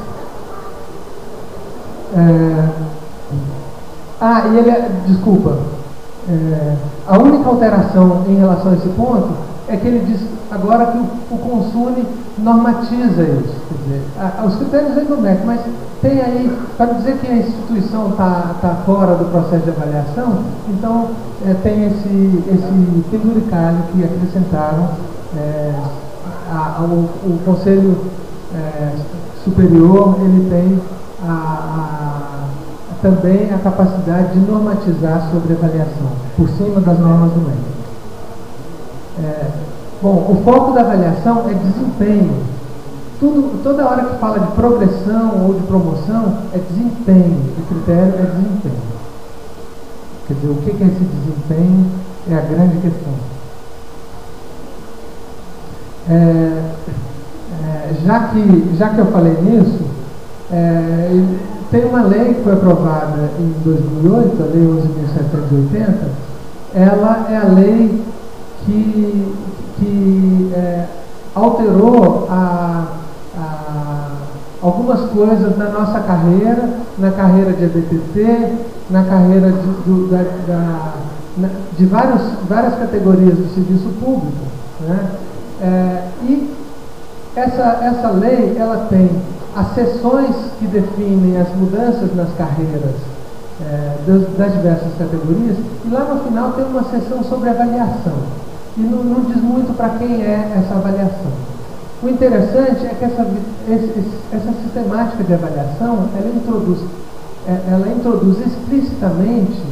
A única alteração em relação a esse ponto é que ele diz agora que o Consune normatiza isso. Quer dizer, os critérios vêm do MEC, mas tem aí, para dizer que a instituição está fora do processo de avaliação, então tem esse penduricalho que acrescentaram. O Conselho Superior, ele tem também a capacidade de normatizar sobre avaliação, por cima das normas do MEC. O foco da avaliação é desempenho. Toda hora que fala de progressão ou de promoção, é desempenho. O critério é desempenho. Quer dizer, o que é esse desempenho é a grande questão. Já que eu falei nisso, tem uma lei que foi aprovada em 2008, a Lei 11.780. Ela é a lei que alterou algumas coisas na nossa carreira, na carreira de ABTT, na carreira de várias categorias do serviço público, né? E essa lei, ela tem as seções que definem as mudanças nas carreiras das diversas categorias, e lá no final tem uma seção sobre avaliação. E não diz muito para quem é essa avaliação. O interessante é que essa sistemática de avaliação, ela introduz explicitamente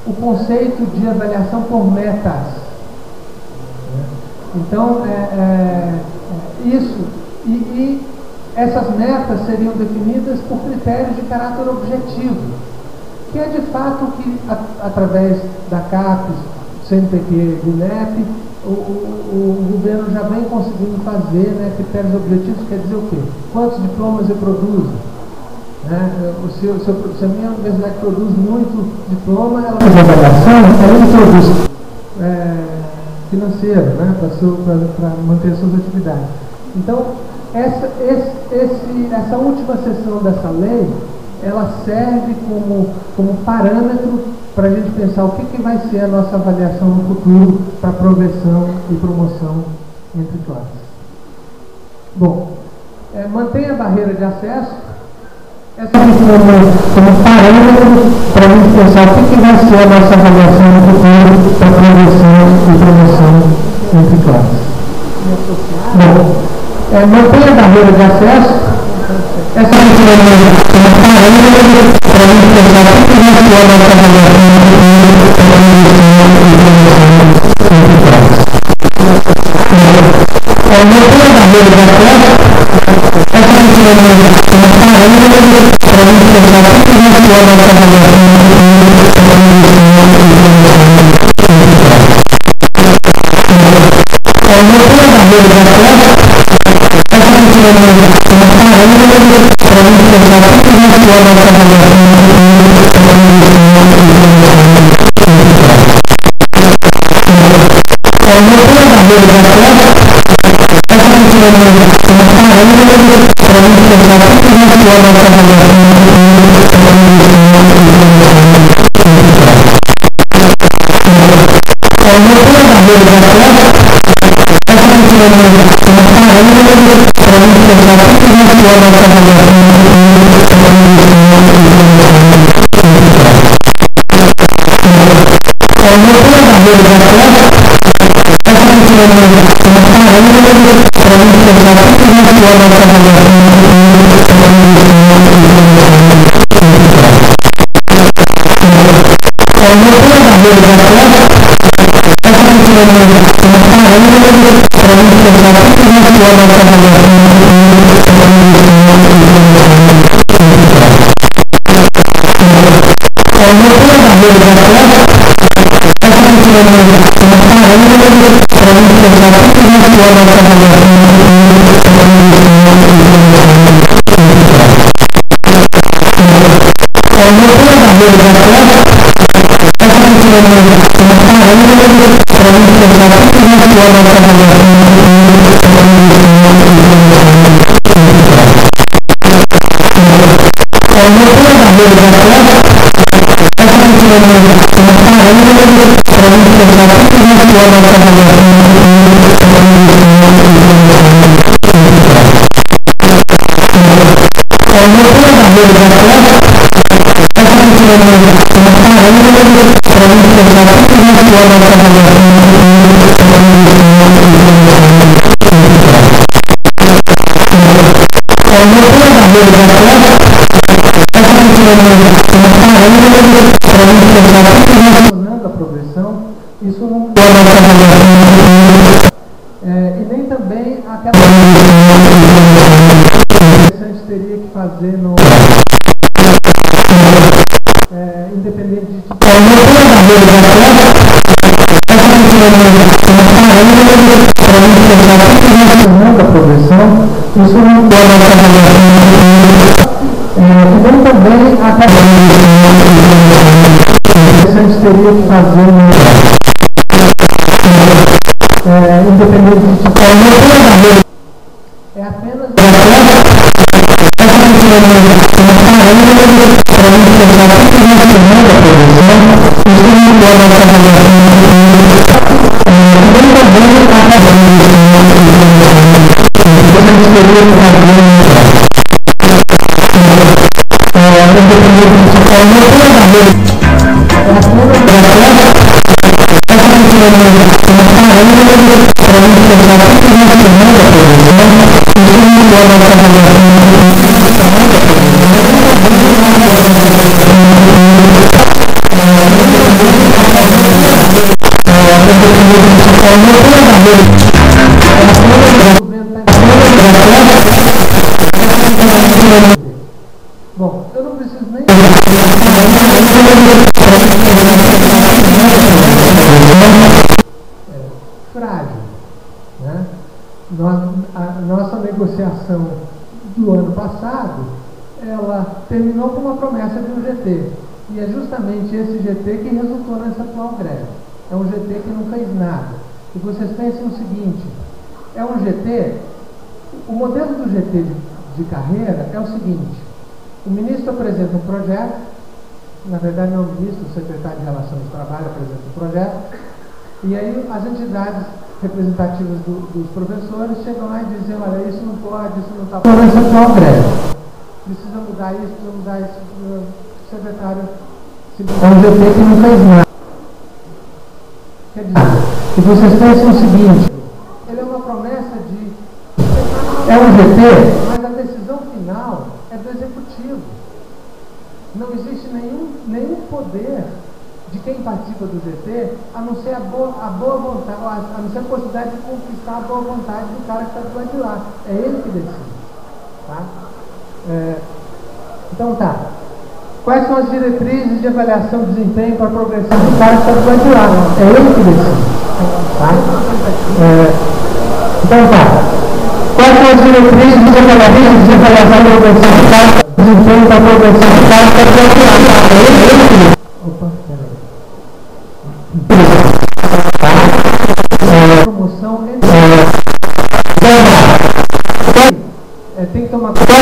o conceito de avaliação por metas. Então, isso, e essas metas seriam definidas por critérios de caráter objetivo, que é de fato que, através da CAPES, CNPq, do INEP, o governo já vem conseguindo fazer, né, critérios objetivos. Quer dizer o quê? Quantos diplomas eu produzo? Né? Se a minha universidade produz muito diploma, ela faz avaliação, ela introduz financeiro, né, para manter suas atividades. Então, essa última seção dessa lei, ela serve como parâmetro para a gente pensar o que vai ser a nossa avaliação no futuro para progressão e promoção entre classes. Bom, mantém a barreira de acesso. Essa como parâmetro para a gente pensar o que vai ser a nossa avaliação no futuro para progressão e promoção entre classes. Bom, mantém a barreira de acesso. Essa como parâmetro para a gente pensar o que vai ser a nossa avaliação no futuro para progressão e promoção A progressão, isso não e nem também aquela que a gente teria que fazer no independente de a progressão, isso não e nem também aquela que a gente teria que fazer no independente de é apenas bom, eu não preciso nem frágil, né? A nossa negociação do ano passado, ela terminou com uma promessa de um GT, e é justamente esse GT que resultou nessa atual greve. É um GT que não fez nada. E vocês pensem o seguinte, é um GT, o modelo do GT de carreira é o seguinte: o ministro apresenta um projeto, na verdade não é o ministro, o secretário de Relações do Trabalho apresenta um projeto, e aí as entidades representativas dos professores chegam lá e dizem, olha, isso não pode, isso não está podendo, isso é uma greve. Precisa mudar isso, o secretário é um GT que não fez nada. Quer dizer, que vocês pensam o seguinte, ele é uma promessa de... É um GT, mas a decisão final é do executivo. Não existe nenhum poder de quem participa do GT, a não ser a boa vontade, a não ser a possibilidade de conquistar a boa vontade do cara que está do lado de lá. É ele que decide. Tá? Então tá. Quais são as diretrizes de avaliação de desempenho para a progressão do cara que está do lado de lá? É ele que decide. Tá? Então tá. Quais são as diretrizes de avaliação de progressão do cara que está do desempenho para a progressão do cara que está do lado de lá? É ele que decide. Opa, peraí. Promoção tem que tomar cuidado.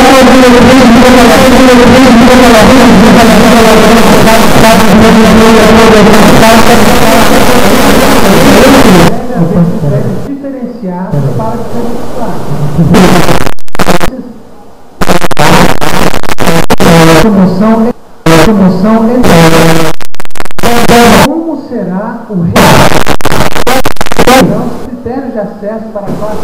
Diferenciar para que promoção como será o então, os critérios de acesso para a classe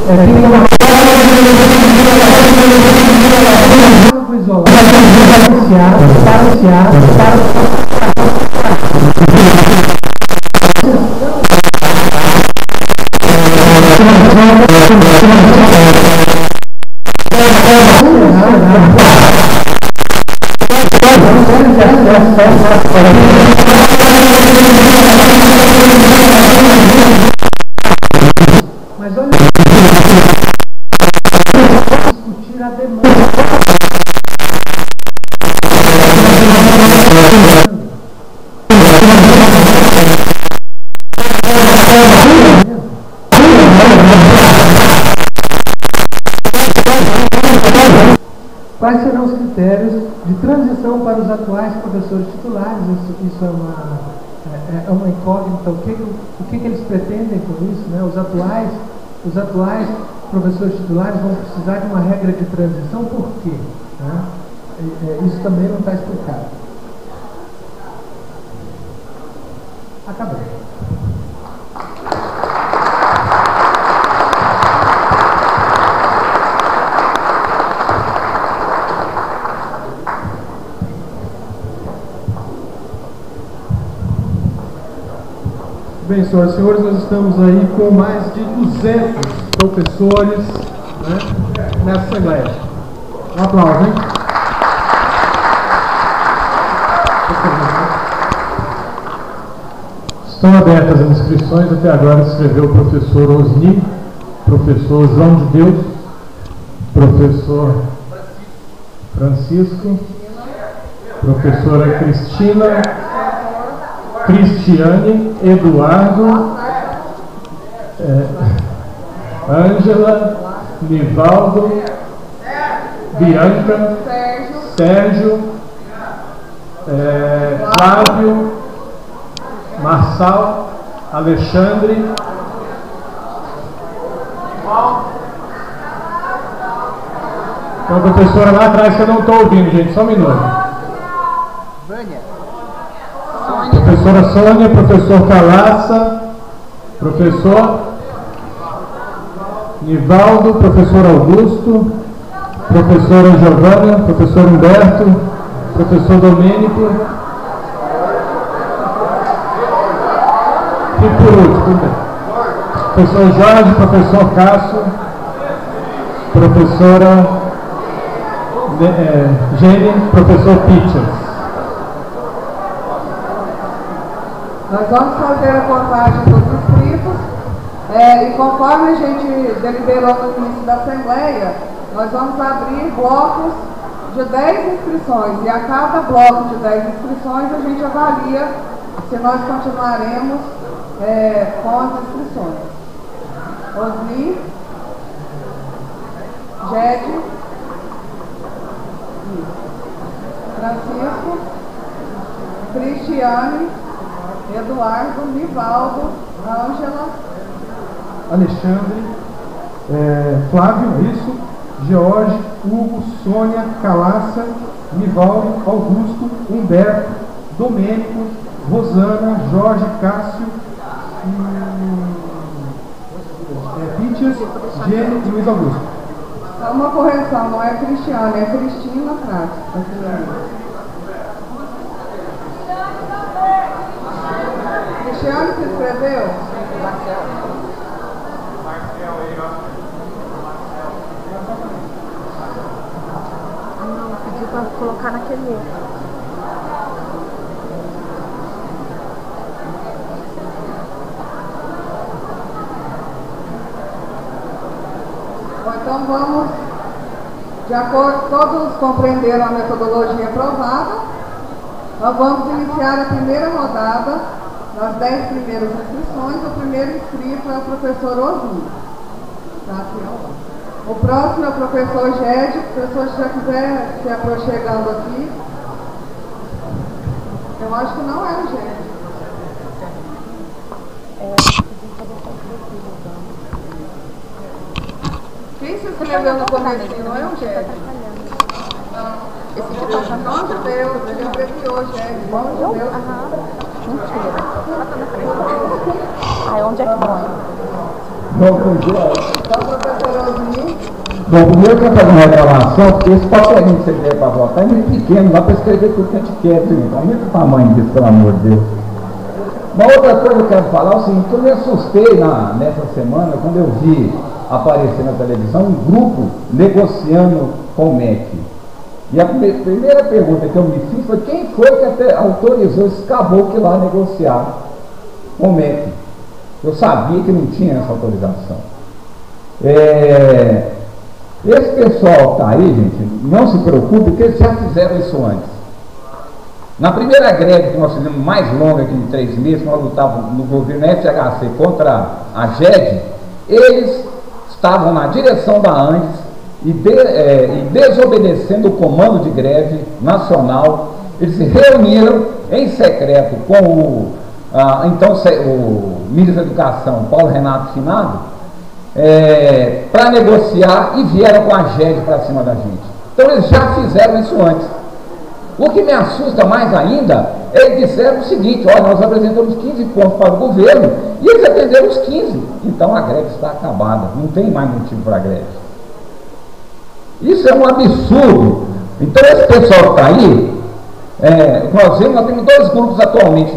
mas olha, discutir a demanda. Quais serão os critérios de transição para os atuais professores titulares? Isso é uma incógnita. O que eles pretendem com isso? Né? Os atuais professores titulares vão precisar de uma regra de transição. Por quê? Né? Isso também não está explicado. Acabou. Bem, senhoras e senhores, nós estamos aí com mais de 200 professores, né, nessa Assembleia. Um aplauso, hein? Estão abertas as inscrições. Até agora escreveu o professor Osni, professor João de Deus, professor Francisco, professora Cristina, Cristiane, Eduardo, Ângela, Nivaldo, Bianca, Sérgio, Flávio, Marçal, Alexandre, tem uma professora lá atrás que eu não estou ouvindo, gente, só um minuto. Professora Sônia, professor Calaça, professor Nivaldo, professor Augusto, professora Giovana, professor Humberto, professor Domênico e por último, professor Jorge, professor Cássio, professora Gene, professor Pitchers. Nós vamos fazer a contagem dos inscritos e conforme a gente deliberou no início da Assembleia, nós vamos abrir blocos de 10 inscrições e a cada bloco de 10 inscrições a gente avalia se nós continuaremos com as inscrições. Osni, Jede, Francisco, Cristiane, Eduardo, Nivaldo, Ângela, Alexandre, Flávio, é isso? George, Hugo, Sônia, Calaça, Nivaldo, Augusto, Humberto, Domênico, Rosana, Jorge, Cássio, Pitchers, Gene e Luiz Augusto. Só uma correção, não é Cristiane, é Cristina Prática. Cristiano se inscreveu? Não, pediu para colocar naquele outro. Então vamos, de acordo, todos compreenderam a metodologia aprovada, nós vamos iniciar a primeira rodada das 10 primeiras inscrições. O primeiro inscrito é o professor Osni. Tá, o próximo é o professor Gede. Se o professor já quiser se aproximando aqui, eu acho que não é o Gede. Quem se inscreveu no começo não é o Gede? Esse aqui tá bom de Deus, ele abreviou, Gede. Bom de Deus. Mentira. Ai, onde é que vai? Bom, primeiro eu quero fazer uma reclamação, porque esse papelzinho que você quer para votar é muito pequeno, dá para escrever tudo que a gente quer, assim, aumenta o tamanho disso, pelo amor de Deus. Uma outra coisa que eu quero falar é o seguinte: eu me assustei nessa semana quando eu vi aparecer na televisão um grupo negociando com o MEC. E a primeira pergunta que eu me fiz foi: quem foi que até autorizou esse caboclo lá negociar com o MEC? Eu sabia que não tinha essa autorização. Esse pessoal que está aí, gente, não se preocupe, porque eles já fizeram isso antes. Na primeira greve que nós fizemos, mais longa que de 3 meses, nós lutávamos no governo FHC contra a GED, eles estavam na direção da ANDES e desobedecendo o comando de greve nacional. Eles se reuniram em secreto com o ministro da Educação, Paulo Renato Finado, para negociar, e vieram com a GED para cima da gente. Então eles já fizeram isso antes. O que me assusta mais ainda é que disseram o seguinte: olha, nós apresentamos 15 pontos para o governo e eles atenderam os 15. Então a greve está acabada, não tem mais motivo para a greve. Isso é um absurdo. Então esse pessoal que está aí, nós temos 2 grupos atualmente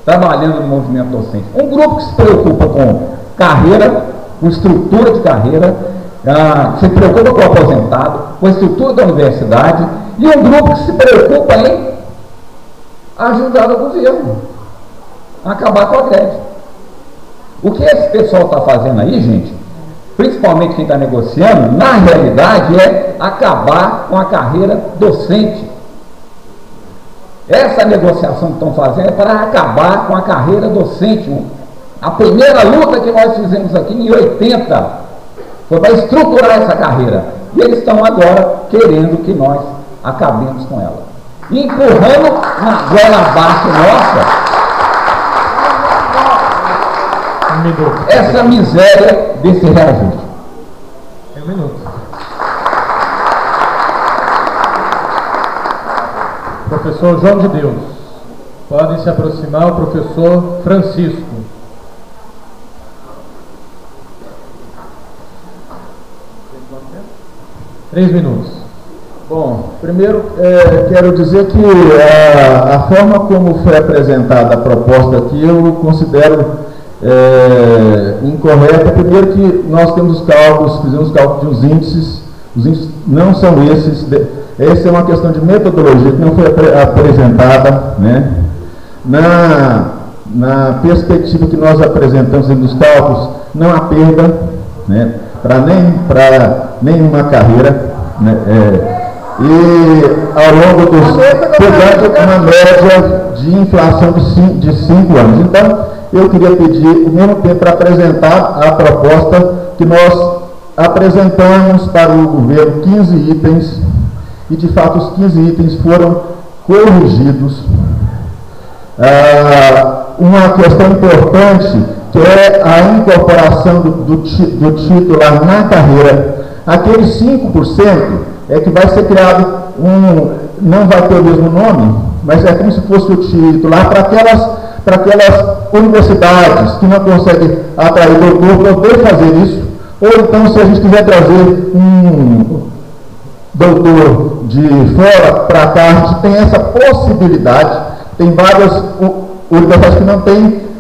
trabalhando no movimento docente. Um grupo que se preocupa com carreira, com estrutura de carreira, que se preocupa com o aposentado, com a estrutura da universidade, e um grupo que se preocupa em ajudar o governo a acabar com a greve. O que esse pessoal está fazendo aí, gente, principalmente quem está negociando, na realidade é acabar com a carreira docente. Essa negociação que estão fazendo é para acabar com a carreira docente. A primeira luta que nós fizemos aqui em 80 foi para estruturar essa carreira. E eles estão agora querendo que nós acabemos com ela, empurrando na goela abaixo nossa essa miséria desse reajuste. Um minuto. Professor João de Deus, pode se aproximar o professor Francisco. Três minutos. Bom, primeiro quero dizer que a forma como foi apresentada a proposta aqui eu considero incorreta. Primeiro que nós temos os cálculos, fizemos cálculos de uns índices, os índices não são esses. Essa é uma questão de metodologia que não foi apresentada, né? Na perspectiva que nós apresentamos nos cálculos, não há perda, né, para nenhuma carreira, né? E ao longo dos pegando uma média de inflação de 5 anos. Então, eu queria pedir o mesmo tempo para apresentar a proposta que nós apresentamos para o governo 15 itens, e de fato os 15 itens foram corrigidos. Uma questão importante, que é a incorporação do titular na carreira. Aqueles 5% é que vai ser criado não vai ter o mesmo nome, mas é como se fosse o titular para aquelas universidades que não conseguem atrair doutor, poder fazer isso. Ou então, se a gente quiser trazer um doutor de fora para cá, a gente tem essa possibilidade. Tem várias universidades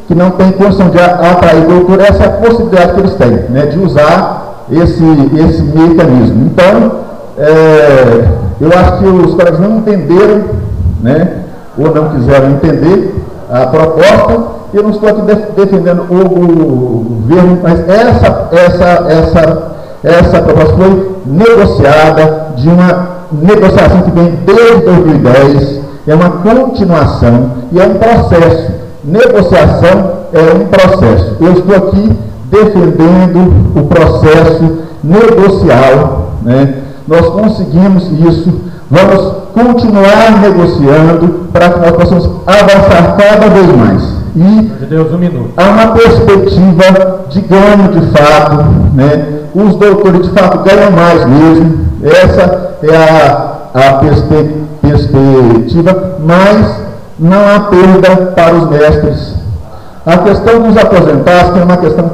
que não tem condição de atrair doutor, essa é a possibilidade que eles têm, né, de usar esse mecanismo. Então, eu acho que os colegas não entenderam, né, ou não quiseram entender a proposta. Eu não estou aqui defendendo o governo, mas essa proposta foi negociada, de uma negociação que vem desde 2010, é uma continuação e é um processo. Negociação é um processo. Eu estou aqui defendendo o processo negocial, né? Nós conseguimos isso, vamos continuar negociando para que nós possamos avançar cada vez mais. E há uma perspectiva de ganho de fato, né? Os doutores de fato ganham mais mesmo, essa é a perspectiva, mas não há perda para os mestres. A questão dos aposentados, que é uma questão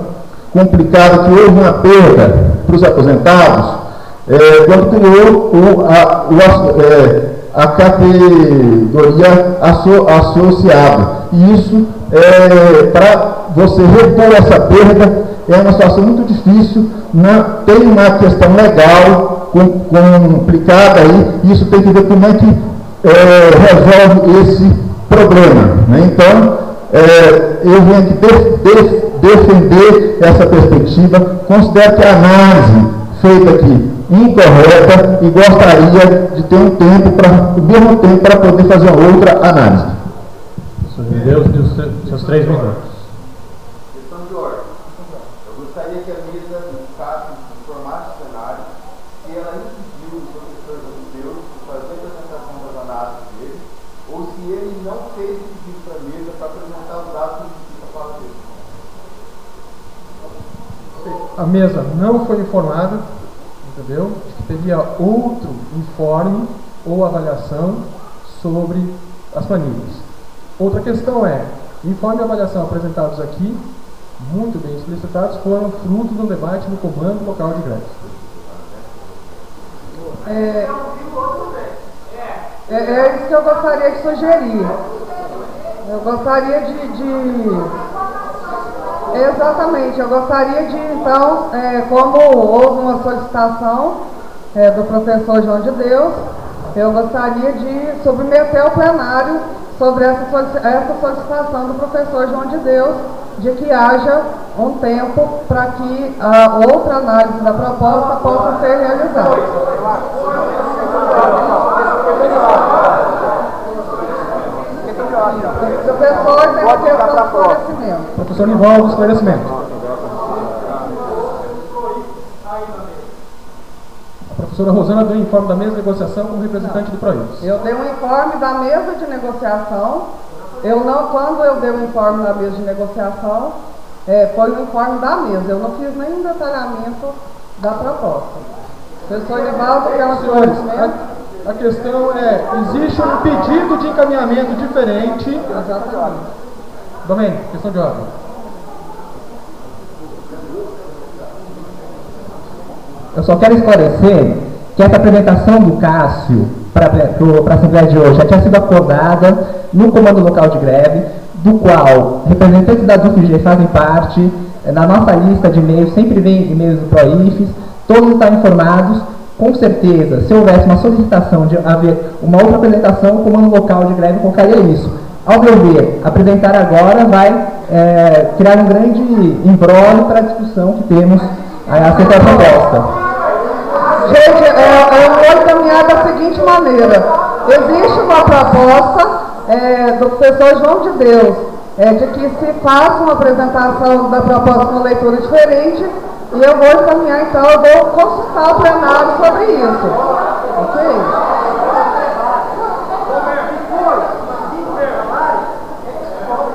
complicada, que houve uma perda para os aposentados, quando criou a categoria associada. E isso, para você repor essa perda, é uma situação muito difícil, tem uma questão legal complicada aí, e isso tem que ver como é que resolve esse problema, né? Então, eu venho aqui defender essa perspectiva, considero que a análise feita aqui incorreta e gostaria de ter o mesmo tempo para poder fazer outra análise. Deus, seus 3 minutos. Questão de ordem. Eu gostaria que a mesa, no caso, formasse o cenário, se ela impediu o professor Deus de fazer a apresentação das análises dele, ou se ele não fez o pedido para a mesa para apresentar os dados que necessita para a dele. A mesa não foi informada, entendeu? Teria outro informe ou avaliação sobre as planilhas. Outra questão é, informe e avaliação apresentados aqui, muito bem explicitados, foram fruto do debate no comando local de greve. É isso que eu gostaria de sugerir. Eu gostaria Exatamente, eu gostaria de, então, como houve uma solicitação do professor João de Deus, eu gostaria de submeter ao plenário sobre essa solicitação do professor João de Deus, de que haja um tempo para que a outra análise da proposta possa ser realizada. O professor tem que ter o esclarecimento. Professor Nivaldo, esclarecimento. A professora Rosana deu informe da mesa de negociação como representante do PROIPS. Eu dei um informe da mesa de negociação. Quando eu dei o informe da mesa de negociação, foi o informe da mesa. Eu não fiz nenhum detalhamento da proposta. Professor Nivaldo, tem um esclarecimento. A questão existe um pedido de encaminhamento diferente. Exatamente. Domênico, questão de ordem. Eu só quero esclarecer que essa apresentação do Cássio para a Assembleia de hoje já tinha sido acordada no comando local de greve, do qual representantes da UFG fazem parte. Na nossa lista de e-mails sempre vem e-mails do PROIFES, todos estão informados. Com certeza, se houvesse uma solicitação de haver uma outra apresentação, o comando local de greve colocaria isso. Ao meu ver, apresentar agora vai criar um grande imbróglio para a discussão que temos acerca da proposta. Gente, eu vou encaminhar da seguinte maneira. Existe uma proposta do professor João de Deus, de que se faça uma apresentação da proposta com leitura diferente, e eu vou encaminhar, então, eu vou consultar o plenário sobre isso. Ok?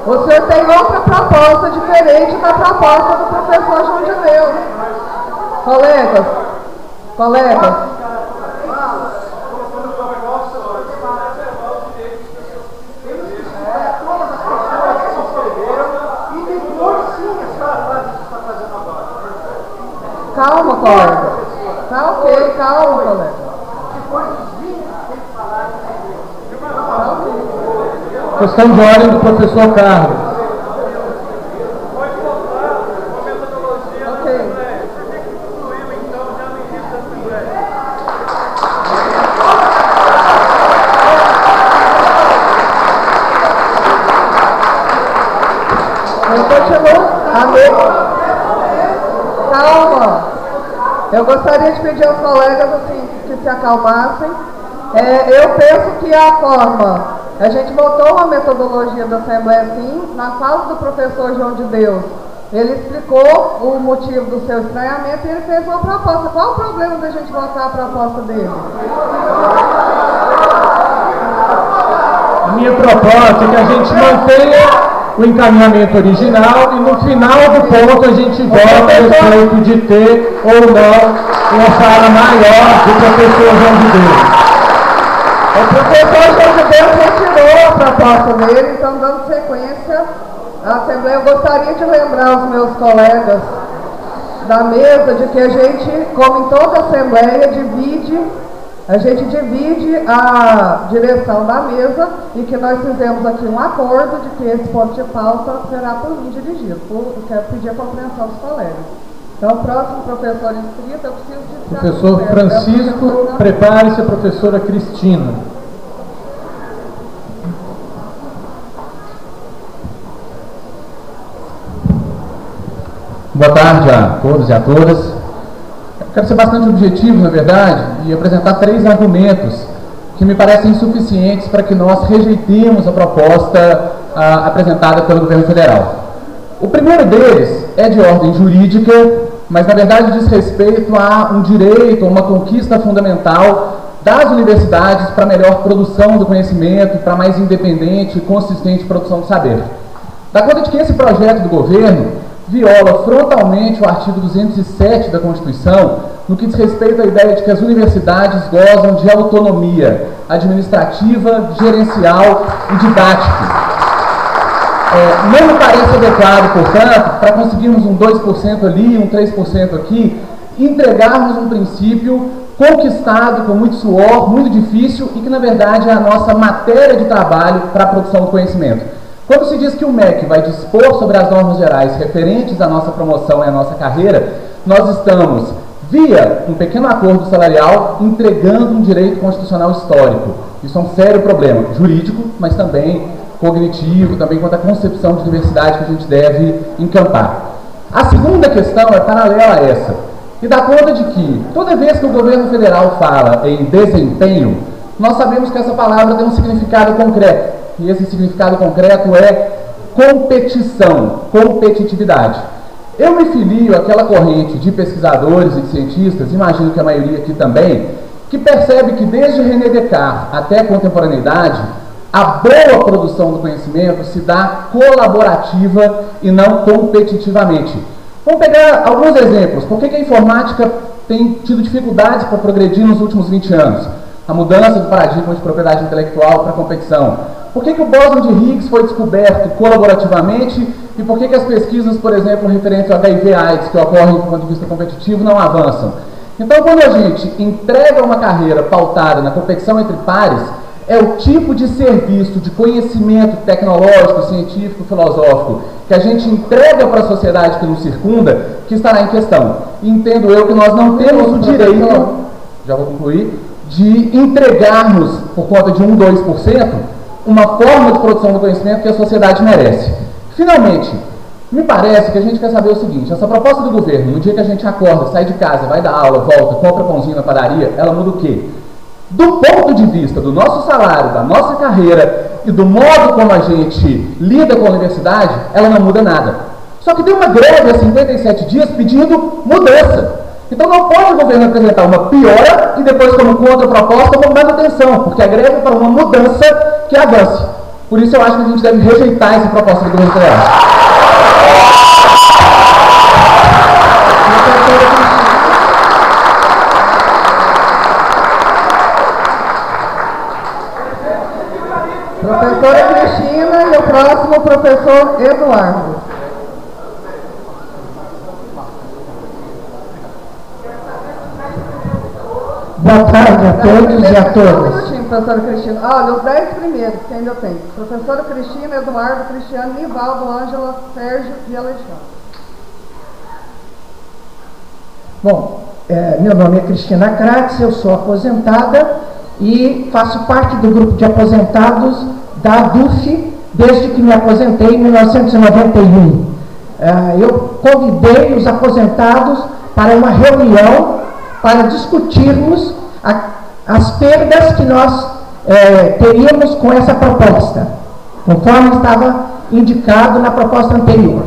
O senhor tem outra proposta diferente da proposta do professor João de Deus. Colegas. Calma, colega. Tá ok, calma, colega. Tá ok. Questão de ordem do professor Carlos. Calma. Eu gostaria de pedir aos colegas assim, que se acalmassem. Eu penso que a forma, a gente botou uma metodologia da Assembleia sim, na fala do professor João de Deus. Ele explicou o motivo do seu estranhamento e ele fez uma proposta. Qual o problema da gente votar a proposta dele? A minha proposta é que a gente mantenha o encaminhamento original e no final do ponto a gente vota a respeito de ter ou não uma fala maior do professor João de Deus. O professor João de Deus retirou a proposta dele, então dando sequência à Assembleia, eu gostaria de lembrar aos meus colegas da mesa de que a gente, como em toda a Assembleia, a gente divide a direção da mesa e que nós fizemos aqui um acordo de que esse ponto de pauta será por mim dirigido. Eu quero pedir a compreensão dos colegas. Então, o próximo professor inscrito, eu preciso de... Professor Francisco, prepare-se a professora Cristina. Boa tarde a todos e a todas. Quero ser bastante objetivo, na verdade, e apresentar 3 argumentos que me parecem insuficientes para que nós rejeitemos a proposta apresentada pelo governo federal. O primeiro deles é de ordem jurídica, mas na verdade diz respeito a um direito, a uma conquista fundamental das universidades para melhor produção do conhecimento e para mais independente e consistente produção do saber. Dá conta de que esse projeto do governo viola frontalmente o artigo 207 da Constituição no que diz respeito à ideia de que as universidades gozam de autonomia administrativa, gerencial e didática. Não me parece adequado, portanto, para conseguirmos um 2% ali, um 3% aqui, entregarmos um princípio conquistado com muito suor, muito difícil e que, na verdade, é a nossa matéria de trabalho para a produção do conhecimento. Quando se diz que o MEC vai dispor sobre as normas gerais referentes à nossa promoção e à nossa carreira, nós estamos, via um pequeno acordo salarial, entregando um direito constitucional histórico. Isso é um sério problema jurídico, mas também cognitivo, também quanto à concepção de diversidade que a gente deve encampar. A segunda questão é paralela a essa, e dá conta de que, toda vez que o governo federal fala em desempenho, nós sabemos que essa palavra tem um significado concreto. E esse significado concreto é competição, competitividade. Eu me filio àquela corrente de pesquisadores e de cientistas, imagino que a maioria aqui também, que percebe que desde René Descartes até a contemporaneidade, a boa produção do conhecimento se dá colaborativa e não competitivamente. Vamos pegar alguns exemplos. Por que a informática tem tido dificuldades para progredir nos últimos 20 anos? A mudança do paradigma de propriedade intelectual para a competição. Por que o bóson de Higgs foi descoberto colaborativamente e por que as pesquisas, por exemplo, referentes ao HIV/AIDS, que ocorrem do ponto de vista competitivo, não avançam? Então, quando a gente entrega uma carreira pautada na competição entre pares, é o tipo de serviço, de conhecimento tecnológico, científico, filosófico, que a gente entrega para a sociedade que nos circunda, que estará em questão. E entendo eu que nós não temos o direito, já vou concluir, de entregarmos, por conta de 2%, uma forma de produção do conhecimento que a sociedade merece. Finalmente, me parece que a gente quer saber o seguinte: essa proposta do governo, no dia que a gente acorda, sai de casa, vai dar aula, volta, compra pãozinho na padaria, ela muda o quê? Do ponto de vista do nosso salário, da nossa carreira e do modo como a gente lida com a universidade, ela não muda nada. Só que tem uma greve há 57 dias pedindo mudança. Então não pode o governo apresentar uma piora e depois, como contraproposta, uma manutenção, porque a greve é para uma mudança que avance. Por isso eu acho que a gente deve rejeitar essa proposta do governo federal. Professora Cristina e o próximo professor Eduardo. Boa tarde a todos e a todas. professora Cristina. Olha, os 10 primeiros que ainda tem. Professora Cristina, Eduardo, Cristiano, Nivaldo, Ângela, Sérgio e Alexandre. Bom, meu nome é Cristina Kratz, eu sou aposentada e faço parte do grupo de aposentados da ADUF desde que me aposentei em 1991. Eu convidei os aposentados para uma reunião para discutirmos as perdas que nós teríamos com essa proposta, conforme estava indicado na proposta anterior.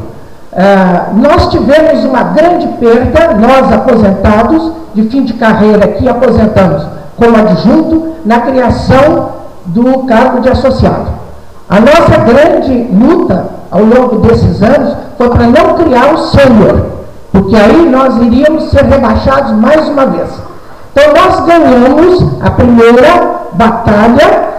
Nós tivemos uma grande perda, nós aposentados, de fim de carreira que aposentamos como adjunto, na criação do cargo de associado. A nossa grande luta ao longo desses anos foi para não criar o sênior, porque aí nós iríamos ser rebaixados mais uma vez. Então nós ganhamos a primeira batalha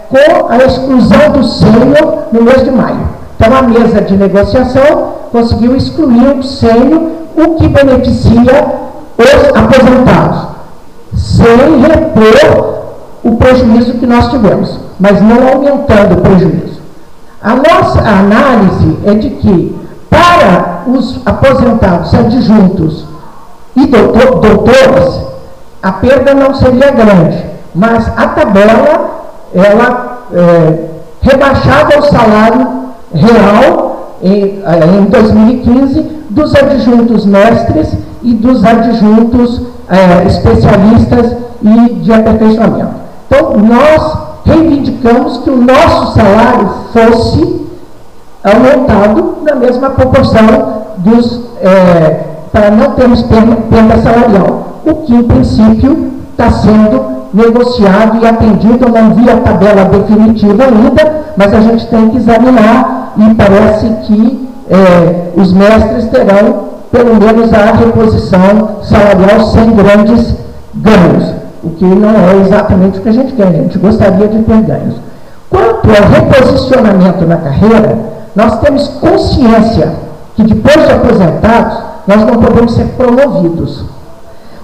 com a exclusão do sênior no mês de maio. Então a mesa de negociação conseguiu excluir o sênior, o que beneficia os aposentados, sem repor o prejuízo que nós tivemos, mas não aumentando o prejuízo. A nossa análise é de que, para os aposentados adjuntos e doutores, a perda não seria grande, mas a tabela, ela rebaixava o salário real em 2015 dos adjuntos mestres e dos adjuntos especialistas e de aperfeiçoamento. Então, nós reivindicamos que o nosso salário fosse aumentado na mesma proporção para não termos perda salarial, o que, em princípio, está sendo negociado e atendido. Eu não vi a tabela definitiva ainda, mas a gente tem que examinar e parece que os mestres terão pelo menos a reposição salarial sem grandes ganhos, o que não é exatamente o que a gente quer. A gente gostaria de ter ganhos. Quanto ao reposicionamento na carreira, nós temos consciência que depois de aposentados nós não podemos ser promovidos.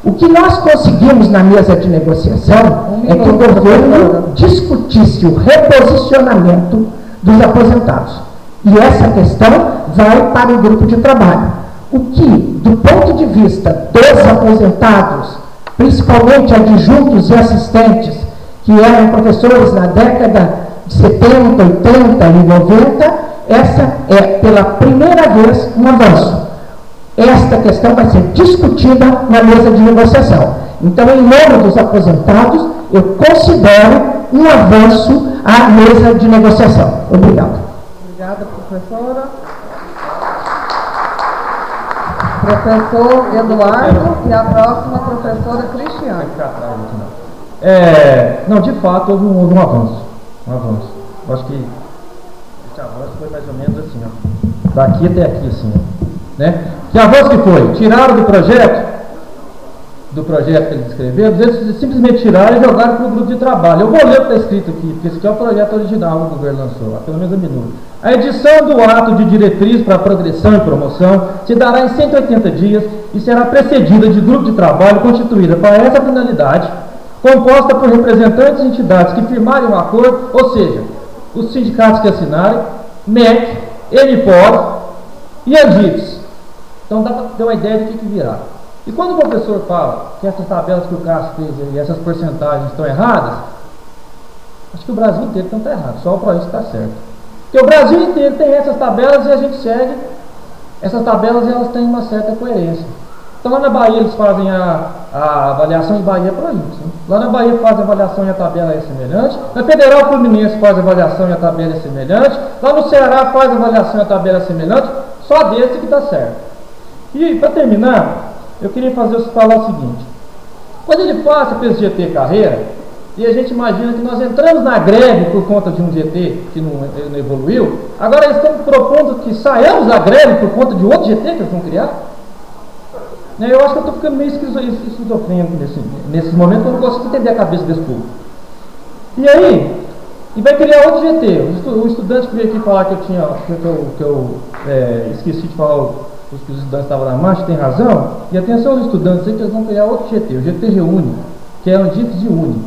O que nós conseguimos na mesa de negociação é que o governo discutisse o reposicionamento dos aposentados. E essa questão vai para o grupo de trabalho. O que, do ponto de vista dos aposentados, principalmente adjuntos e assistentes, que eram professores na década de 70, 80 e 90, essa é, pela primeira vez, um avanço. Esta questão vai ser discutida na mesa de negociação. Então, em nome dos aposentados, eu considero um avanço à mesa de negociação. Obrigado. Obrigada, professora. Professor Eduardo e a próxima, professora Cristiane. Não, de fato, houve um avanço. Eu acho que esse avanço foi mais ou menos assim, ó, daqui até aqui, assim, ó, né? Que avanço que foi? Tiraram do projeto que ele descreveu, eles simplesmente tiraram e jogaram para o grupo de trabalho. Eu vou ler o que está escrito aqui, porque esse aqui é o projeto original que o governo lançou, pelo menos a minuto. A edição do ato de diretriz para progressão e promoção se dará em 180 dias e será precedida de grupo de trabalho constituída para essa finalidade, composta por representantes de entidades que firmarem um acordo, ou seja, os sindicatos que assinarem, MEC, MPOS e ADIPS. Então dá para ter uma ideia do que virá. E quando o professor fala que essas tabelas que o Cássio fez e essas porcentagens estão erradas, acho que o Brasil inteiro não está errado, só o PROIS está certo. Porque o Brasil inteiro tem essas tabelas e a gente segue. Essas tabelas, elas têm uma certa coerência. Então lá na Bahia eles fazem a avaliação, em Bahia para isso. Lá na Bahia faz a avaliação e a tabela é semelhante. Na Federal Fluminense faz a avaliação e a tabela é semelhante. Lá no Ceará faz a avaliação e a tabela é semelhante. Só desse que está certo. E para terminar, eu queria falar o seguinte. Quando ele passa pelo GT Carreira, e a gente imagina que nós entramos na greve por conta de um GT que não evoluiu, agora eles estão propondo que saiamos da greve por conta de outro GT que eles vão criar. Eu acho que eu estou ficando meio esquizofrênico nesse momento, eu não consigo entender a cabeça desse povo. E aí, vai criar outro GT. O estudante que veio aqui falar que eu esqueci de falar que os estudantes estavam na marcha, tem razão. E atenção aos estudantes aí que eles vão criar outro GT, o GT Reúne, que é Andites e Uni.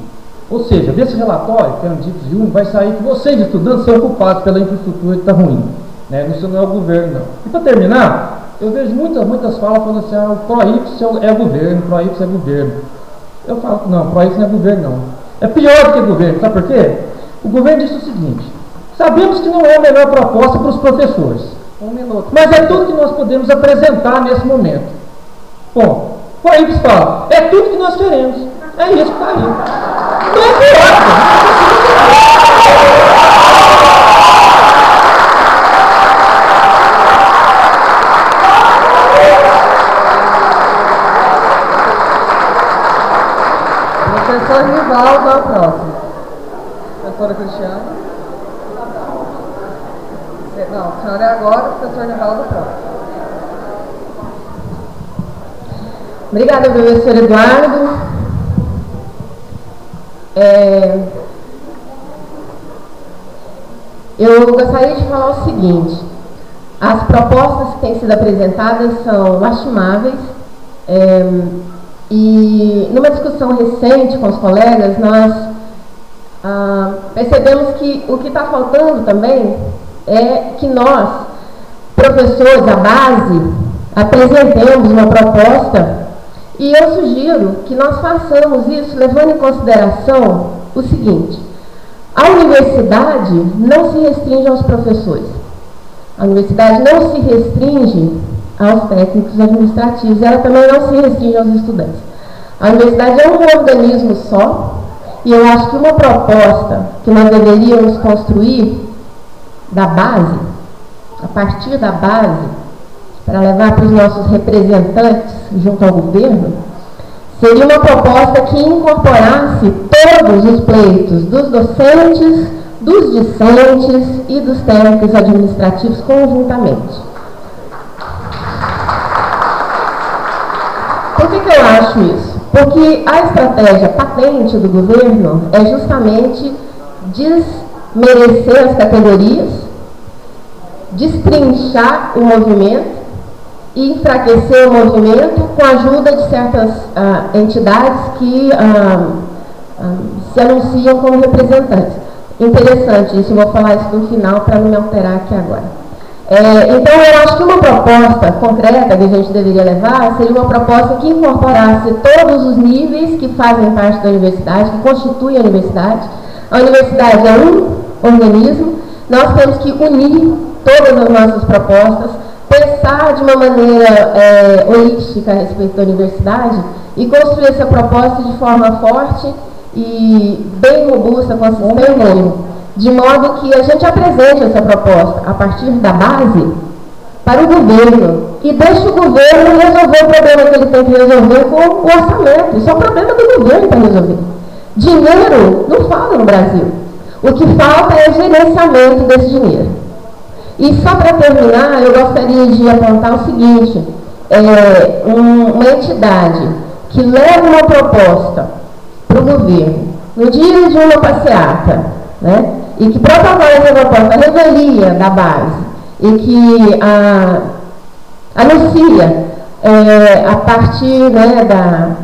Ou seja, desse relatório, que é um DIPS de 1, vai sair que vocês, estudantes, são culpados pela infraestrutura que está ruim. Né? Isso não é o governo, não. E para terminar, eu vejo muitas falas falando assim, o PROIPS é governo, o PROIPS é governo. Eu falo, não, o PROIPS não é governo, não. É pior do que governo, sabe por quê? O governo disse o seguinte: sabemos que não é a melhor proposta para os professores. Mas é tudo que nós podemos apresentar nesse momento. Bom, o PROIPS fala, é tudo que nós queremos. É isso que está aí. Não é pior, Professor Rivaldo, ao próximo. Professora Cristiana. Não, a senhora é agora, professor Rivaldo, ao próximo. Obrigada, professor Eduardo. Eu gostaria de falar o seguinte: as propostas que têm sido apresentadas são lastimáveis, e numa discussão recente com os colegas, nós percebemos que o que está faltando também é que nós, professores, a base, apresentemos uma proposta, e eu sugiro que nós façamos isso levando em consideração o seguinte: a universidade não se restringe aos professores, a universidade não se restringe aos técnicos administrativos, ela também não se restringe aos estudantes. A universidade é um organismo só, e eu acho que uma proposta que nós deveríamos construir da base, a partir da base, para levar para os nossos representantes junto ao governo, seria uma proposta que incorporasse todos os pleitos dos docentes, dos discentes e dos técnicos administrativos conjuntamente. Por que eu acho isso? Porque a estratégia patente do governo é justamente desmerecer as categorias, destrinchar o movimento e enfraquecer o movimento com a ajuda de certas entidades que se anunciam como representantes. Interessante isso, eu vou falar isso no final para não me alterar aqui agora. Então, eu acho que uma proposta concreta que a gente deveria levar seria uma proposta que incorporasse todos os níveis que fazem parte da universidade, que constituem a universidade. A universidade é um organismo, nós temos que unir todas as nossas propostas, pensar de uma maneira holística a respeito da universidade e construir essa proposta de forma forte e bem robusta, consistente, de modo que a gente apresente essa proposta a partir da base para o governo e deixe o governo resolver o problema que ele tem que resolver com o orçamento. Isso é um problema do governo para resolver. Dinheiro não falta no Brasil. O que falta é gerenciamento desse dinheiro. E só para terminar, eu gostaria de apontar o seguinte: uma entidade que leva uma proposta para o governo no dia de uma passeata, né, e que protocola essa proposta, a revelia da base, e que anuncia a partir, né,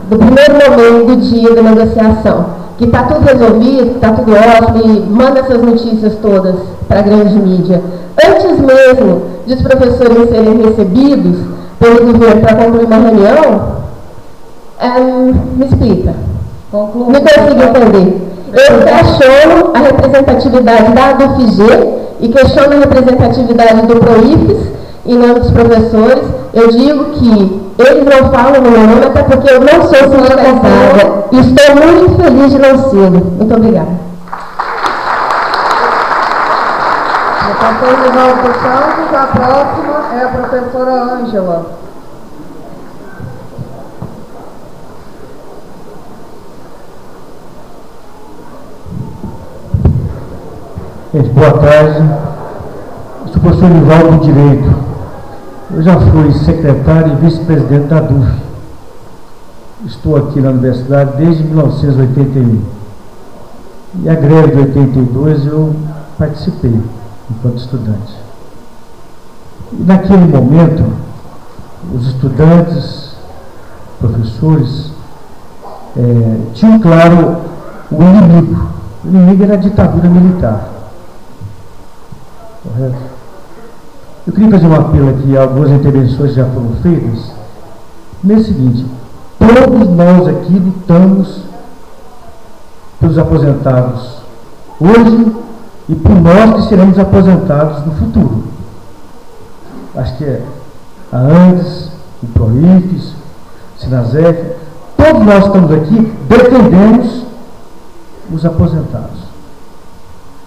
do primeiro momento do dia da negociação, que está tudo resolvido, que está tudo ótimo, e manda essas notícias todas para a grande mídia, antes mesmo de os professores serem recebidos pelo governo para concluir uma reunião, me explica. Não consigo entender. Eu questiono a representatividade da UFG e questiono a representatividade do PROIPS em nome dos professores. Eu digo que eles não falam no meu nome, até porque eu não sou sindicalizada e estou muito feliz de não ser. Muito obrigada. Professor Rivaldo Santos, a próxima é a professora Ângela. Gente, boa tarde. Sou o professor Rivaldo de Direito. Eu já fui secretário e vice-presidente da DUF. Estou aqui na universidade desde 1981. E a greve de 82 eu participei enquanto estudante. E naquele momento, os estudantes, professores, tinham claro o inimigo. O inimigo era a ditadura militar. Correto? Eu queria fazer um apelo aqui, algumas intervenções já foram feitas. No seguinte, todos nós aqui lutamos pelos aposentados hoje e por nós que seremos aposentados no futuro. Acho que é a ANDES, o PROIFES, SINASEF, todos nós estamos aqui, defendemos os aposentados.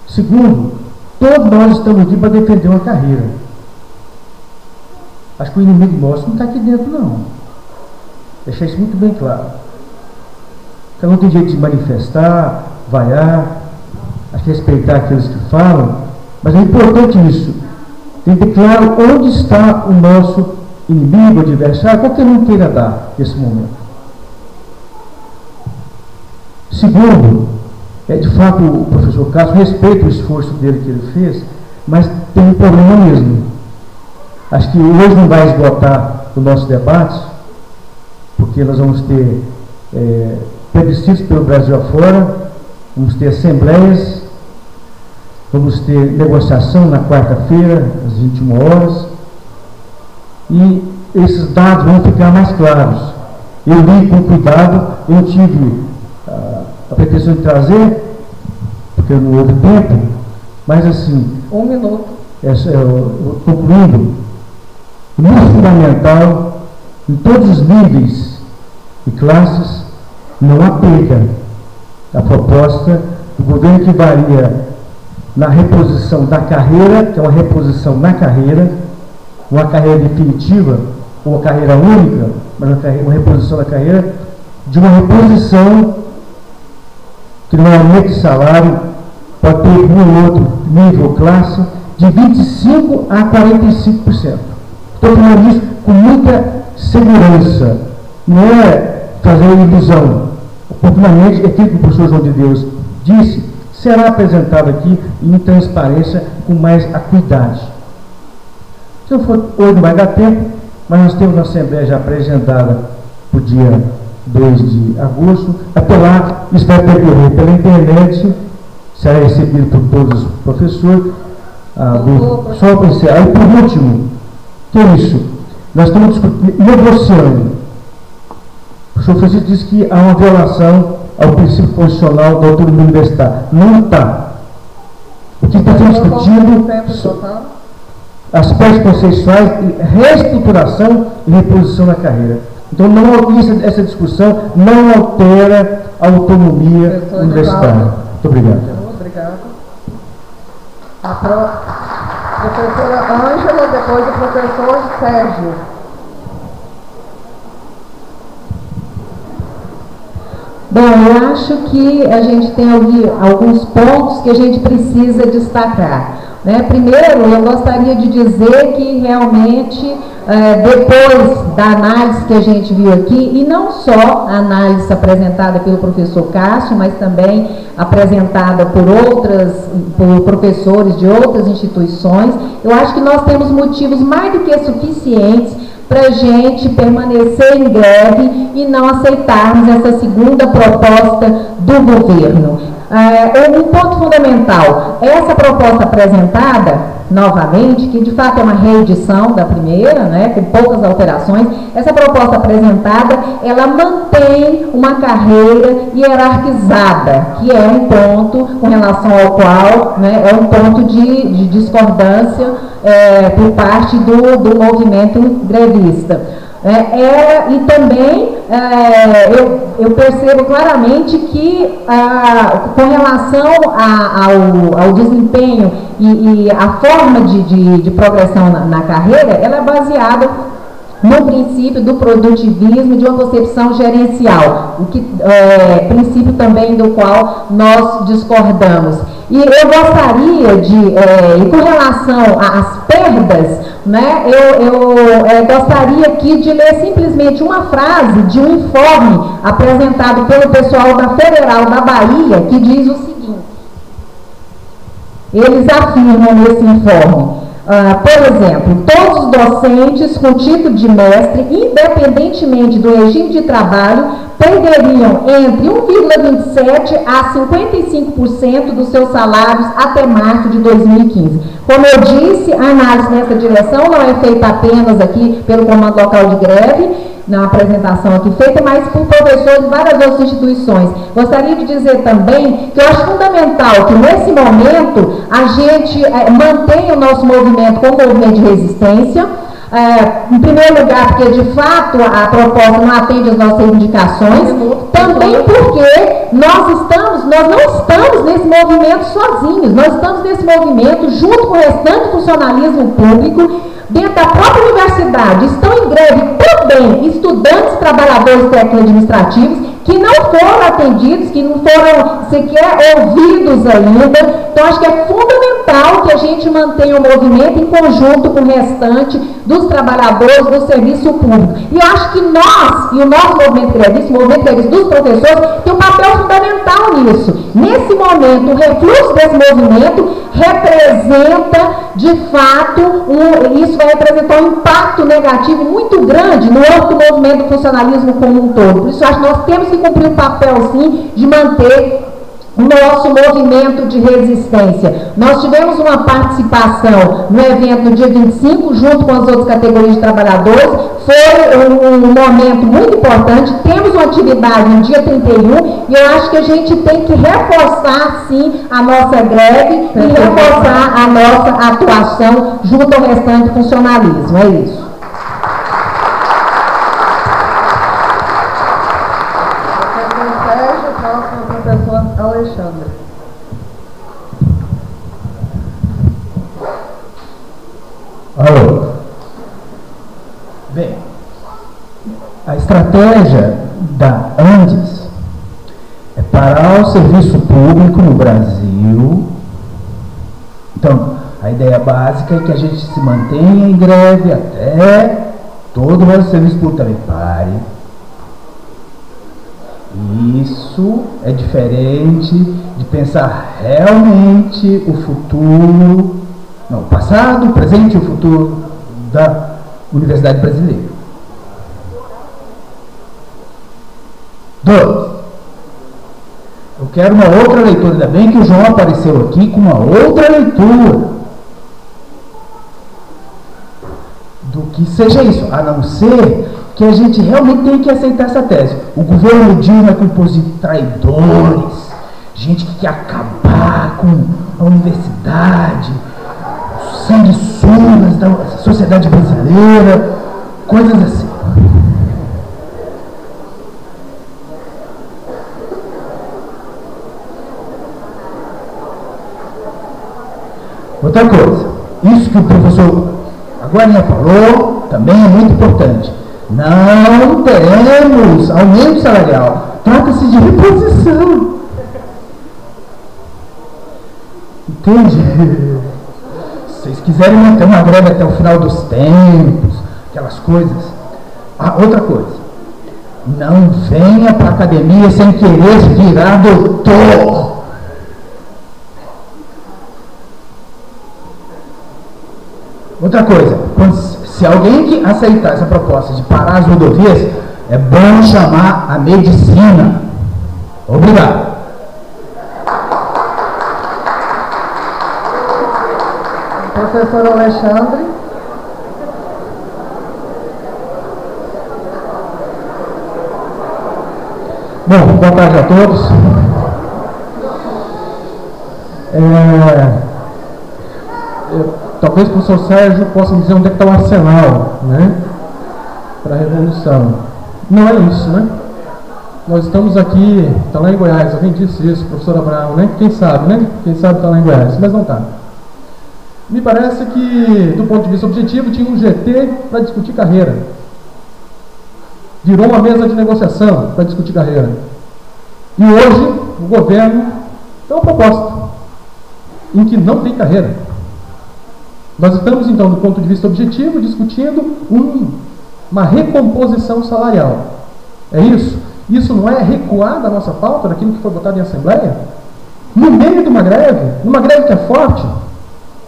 Segundo, todos nós estamos aqui para defender uma carreira. Acho que o inimigo nosso não está aqui dentro, não. Deixar isso muito bem claro. Cada um tem jeito de manifestar, vaiar, acho que respeitar aqueles que falam, mas é importante isso. Tem que ter claro onde está o nosso inimigo, adversário, qualquer um queira dar nesse momento. Segundo, de fato, o professor Castro respeita o esforço dele que ele fez, mas tem um problema mesmo. Acho que hoje não vai esgotar o nosso debate, porque nós vamos ter plebiscitos pelo Brasil afora, vamos ter assembleias, vamos ter negociação na quarta-feira, às 21 horas, e esses dados vão ficar mais claros. Eu li com cuidado, eu tive a pretensão de trazer, porque não houve tempo, mas assim... 1 minuto. Concluindo, muito fundamental, em todos os níveis e classes, não aplica a proposta do governo que varia na reposição da carreira, que é uma reposição na carreira, uma carreira definitiva, ou uma carreira única, mas uma reposição da carreira, de uma reposição que no aumento de salário pode ter um outro nível ou classe de 25% a 45%. Estou falando isso com muita segurança, não é fazer ilusão. Oportunamente, aquilo que o professor João de Deus disse, será apresentado aqui em transparência com mais acuidade. Se não for hoje, não vai dar tempo, mas nós temos uma assembleia já apresentada para o dia 2 de agosto. Até lá, isso vai percorrer pela internet, será recebido por todos os professores. Só para encerrar. E por último, que é isso? Nós estamos negociando. O professor Francisco disse que há uma violação ao princípio constitucional da autonomia universitária. Não está. O que está sendo discutido aspectos conceituais e reestruturação e reposição na carreira. Então, essa discussão não altera a autonomia universitária. Muito obrigado. Obrigado. A professora Ângela, depois o professor Sérgio. Bom, eu acho que a gente tem alguns pontos que a gente precisa destacar. Primeiro, eu gostaria de dizer que realmente, depois da análise que a gente viu aqui, e não só a análise apresentada pelo professor Cássio, mas também apresentada por professores de outras instituições, eu acho que nós temos motivos mais do que suficientes para a gente permanecer em greve e não aceitarmos essa segunda proposta do governo. Um ponto fundamental, essa proposta apresentada, novamente, que de fato é uma reedição da primeira, com poucas alterações, essa proposta apresentada, ela mantém uma carreira hierarquizada, que é um ponto com relação ao qual, é um ponto de discordância por parte do movimento grevista. E também eu percebo claramente que com relação ao desempenho e a forma de progressão na carreira, ela é baseada no princípio do produtivismo, de uma concepção gerencial, princípio também do qual nós discordamos. E eu gostaria de, com relação às perdas, eu gostaria aqui de ler simplesmente uma frase de um informe apresentado pelo pessoal da Federal da Bahia, que diz o seguinte: eles afirmam nesse informe, por exemplo, todos os docentes com título de mestre, independentemente do regime de trabalho, perderiam entre 1,27% a 55% dos seus salários até março de 2015. Como eu disse, a análise nessa direção não é feita apenas aqui pelo Comando Local de Greve, na apresentação aqui feita, mas por professores de várias outras instituições. Gostaria de dizer também que eu acho fundamental que nesse momento a gente mantenha o nosso movimento como movimento de resistência. Em primeiro lugar, porque de fato a proposta não atende às nossas reivindicações, também porque nós não estamos nesse movimento sozinhos, nós estamos nesse movimento junto com o restante funcionalismo público, dentro da própria universidade. Estão em greve também estudantes e trabalhadores técnico-administrativos que não foram atendidos, que não foram sequer ouvidos ainda. Então, acho que é fundamental que a gente mantenha o movimento em conjunto com o restante dos trabalhadores do serviço público. E eu acho que nós, e o nosso movimento grevista, o movimento grevista dos professores, tem um papel fundamental nisso. Nesse momento, o refluxo desse movimento representa, de fato, isso vai representar um impacto negativo muito grande no âmbito do movimento do funcionalismo como um todo. Por isso, acho que nós temos que cumprir um papel, sim, de manter o nosso movimento de resistência. Nós tivemos uma participação no evento no dia 25, junto com as outras categorias de trabalhadores. Foi um momento muito importante. Temos uma atividade no dia 31 e eu acho que a gente tem que reforçar, sim, a nossa greve e reforçar a nossa atuação junto ao restante funcionalismo. É isso. Alexandre. Alô. Bem, a estratégia da Andes é parar o serviço público no Brasil. Então, a ideia básica é que a gente se mantenha em greve até todo o resto do serviço público também pare. Isso é diferente de pensar realmente o futuro, não, o passado, o presente e o futuro da Universidade Brasileira. 2. Eu quero uma outra leitura, ainda bem que o João apareceu aqui com uma outra leitura do que seja isso, a não ser que a gente realmente tem que aceitar essa tese. O governo Dilma é composto de traidores, gente que quer acabar com a universidade, os sanguessugas da sociedade brasileira, coisas assim. Outra coisa, isso que o professor Aguarinha falou também é muito importante. Não teremos aumento salarial. Trata-se de reposição. Entende? Se vocês quiserem manter uma greve até o final dos tempos, aquelas coisas. Outra coisa. Não venha para a academia sem querer virar doutor. Outra coisa. Se alguém que aceitar essa proposta de parar as rodovias, é bom chamar a medicina. Obrigado. Professor Alexandre. Bom, boa tarde a todos. Talvez o professor Sérgio possa me dizer onde é que está o arsenal, né, para a revolução. Não é isso, né? Nós estamos aqui, está lá em Goiás, alguém disse isso, professor Abraão, né? Quem sabe, né? Quem sabe está lá em Goiás, mas não está. Me parece que, do ponto de vista objetivo, tinha um GT para discutir carreira. Virou uma mesa de negociação para discutir carreira. E hoje, o governo tem uma proposta em que não tem carreira. Nós estamos, então, do ponto de vista objetivo, discutindo uma recomposição salarial. É isso? Isso não é recuar da nossa pauta, daquilo que foi votado em assembleia? No meio de uma greve? Numa greve que é forte?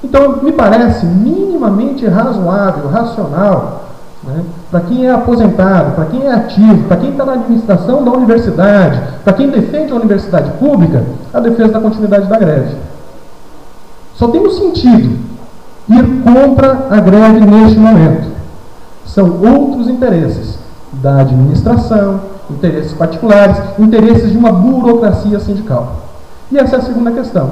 Então, me parece minimamente razoável, racional, né? Para quem é aposentado, para quem é ativo, para quem está na administração da universidade, para quem defende a universidade pública, a defesa da continuidade da greve. Só tem um sentido: ir contra a greve neste momento. São outros interesses da administração, interesses particulares, interesses de uma burocracia sindical. E essa é a segunda questão.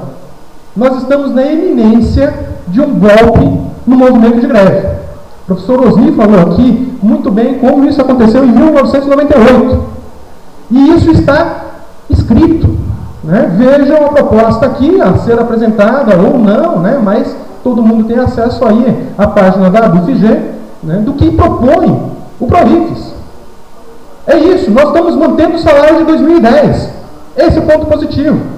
Nós estamos na iminência de um golpe no movimento de greve. O professor Osni falou aqui muito bem como isso aconteceu em 1998. E isso está escrito, né? Vejam a proposta aqui a ser apresentada ou não, né? Mas todo mundo tem acesso aí à página da UFG, né? Do que propõe o PROIFES. É isso, nós estamos mantendo o salário de 2010. Esse é o ponto positivo.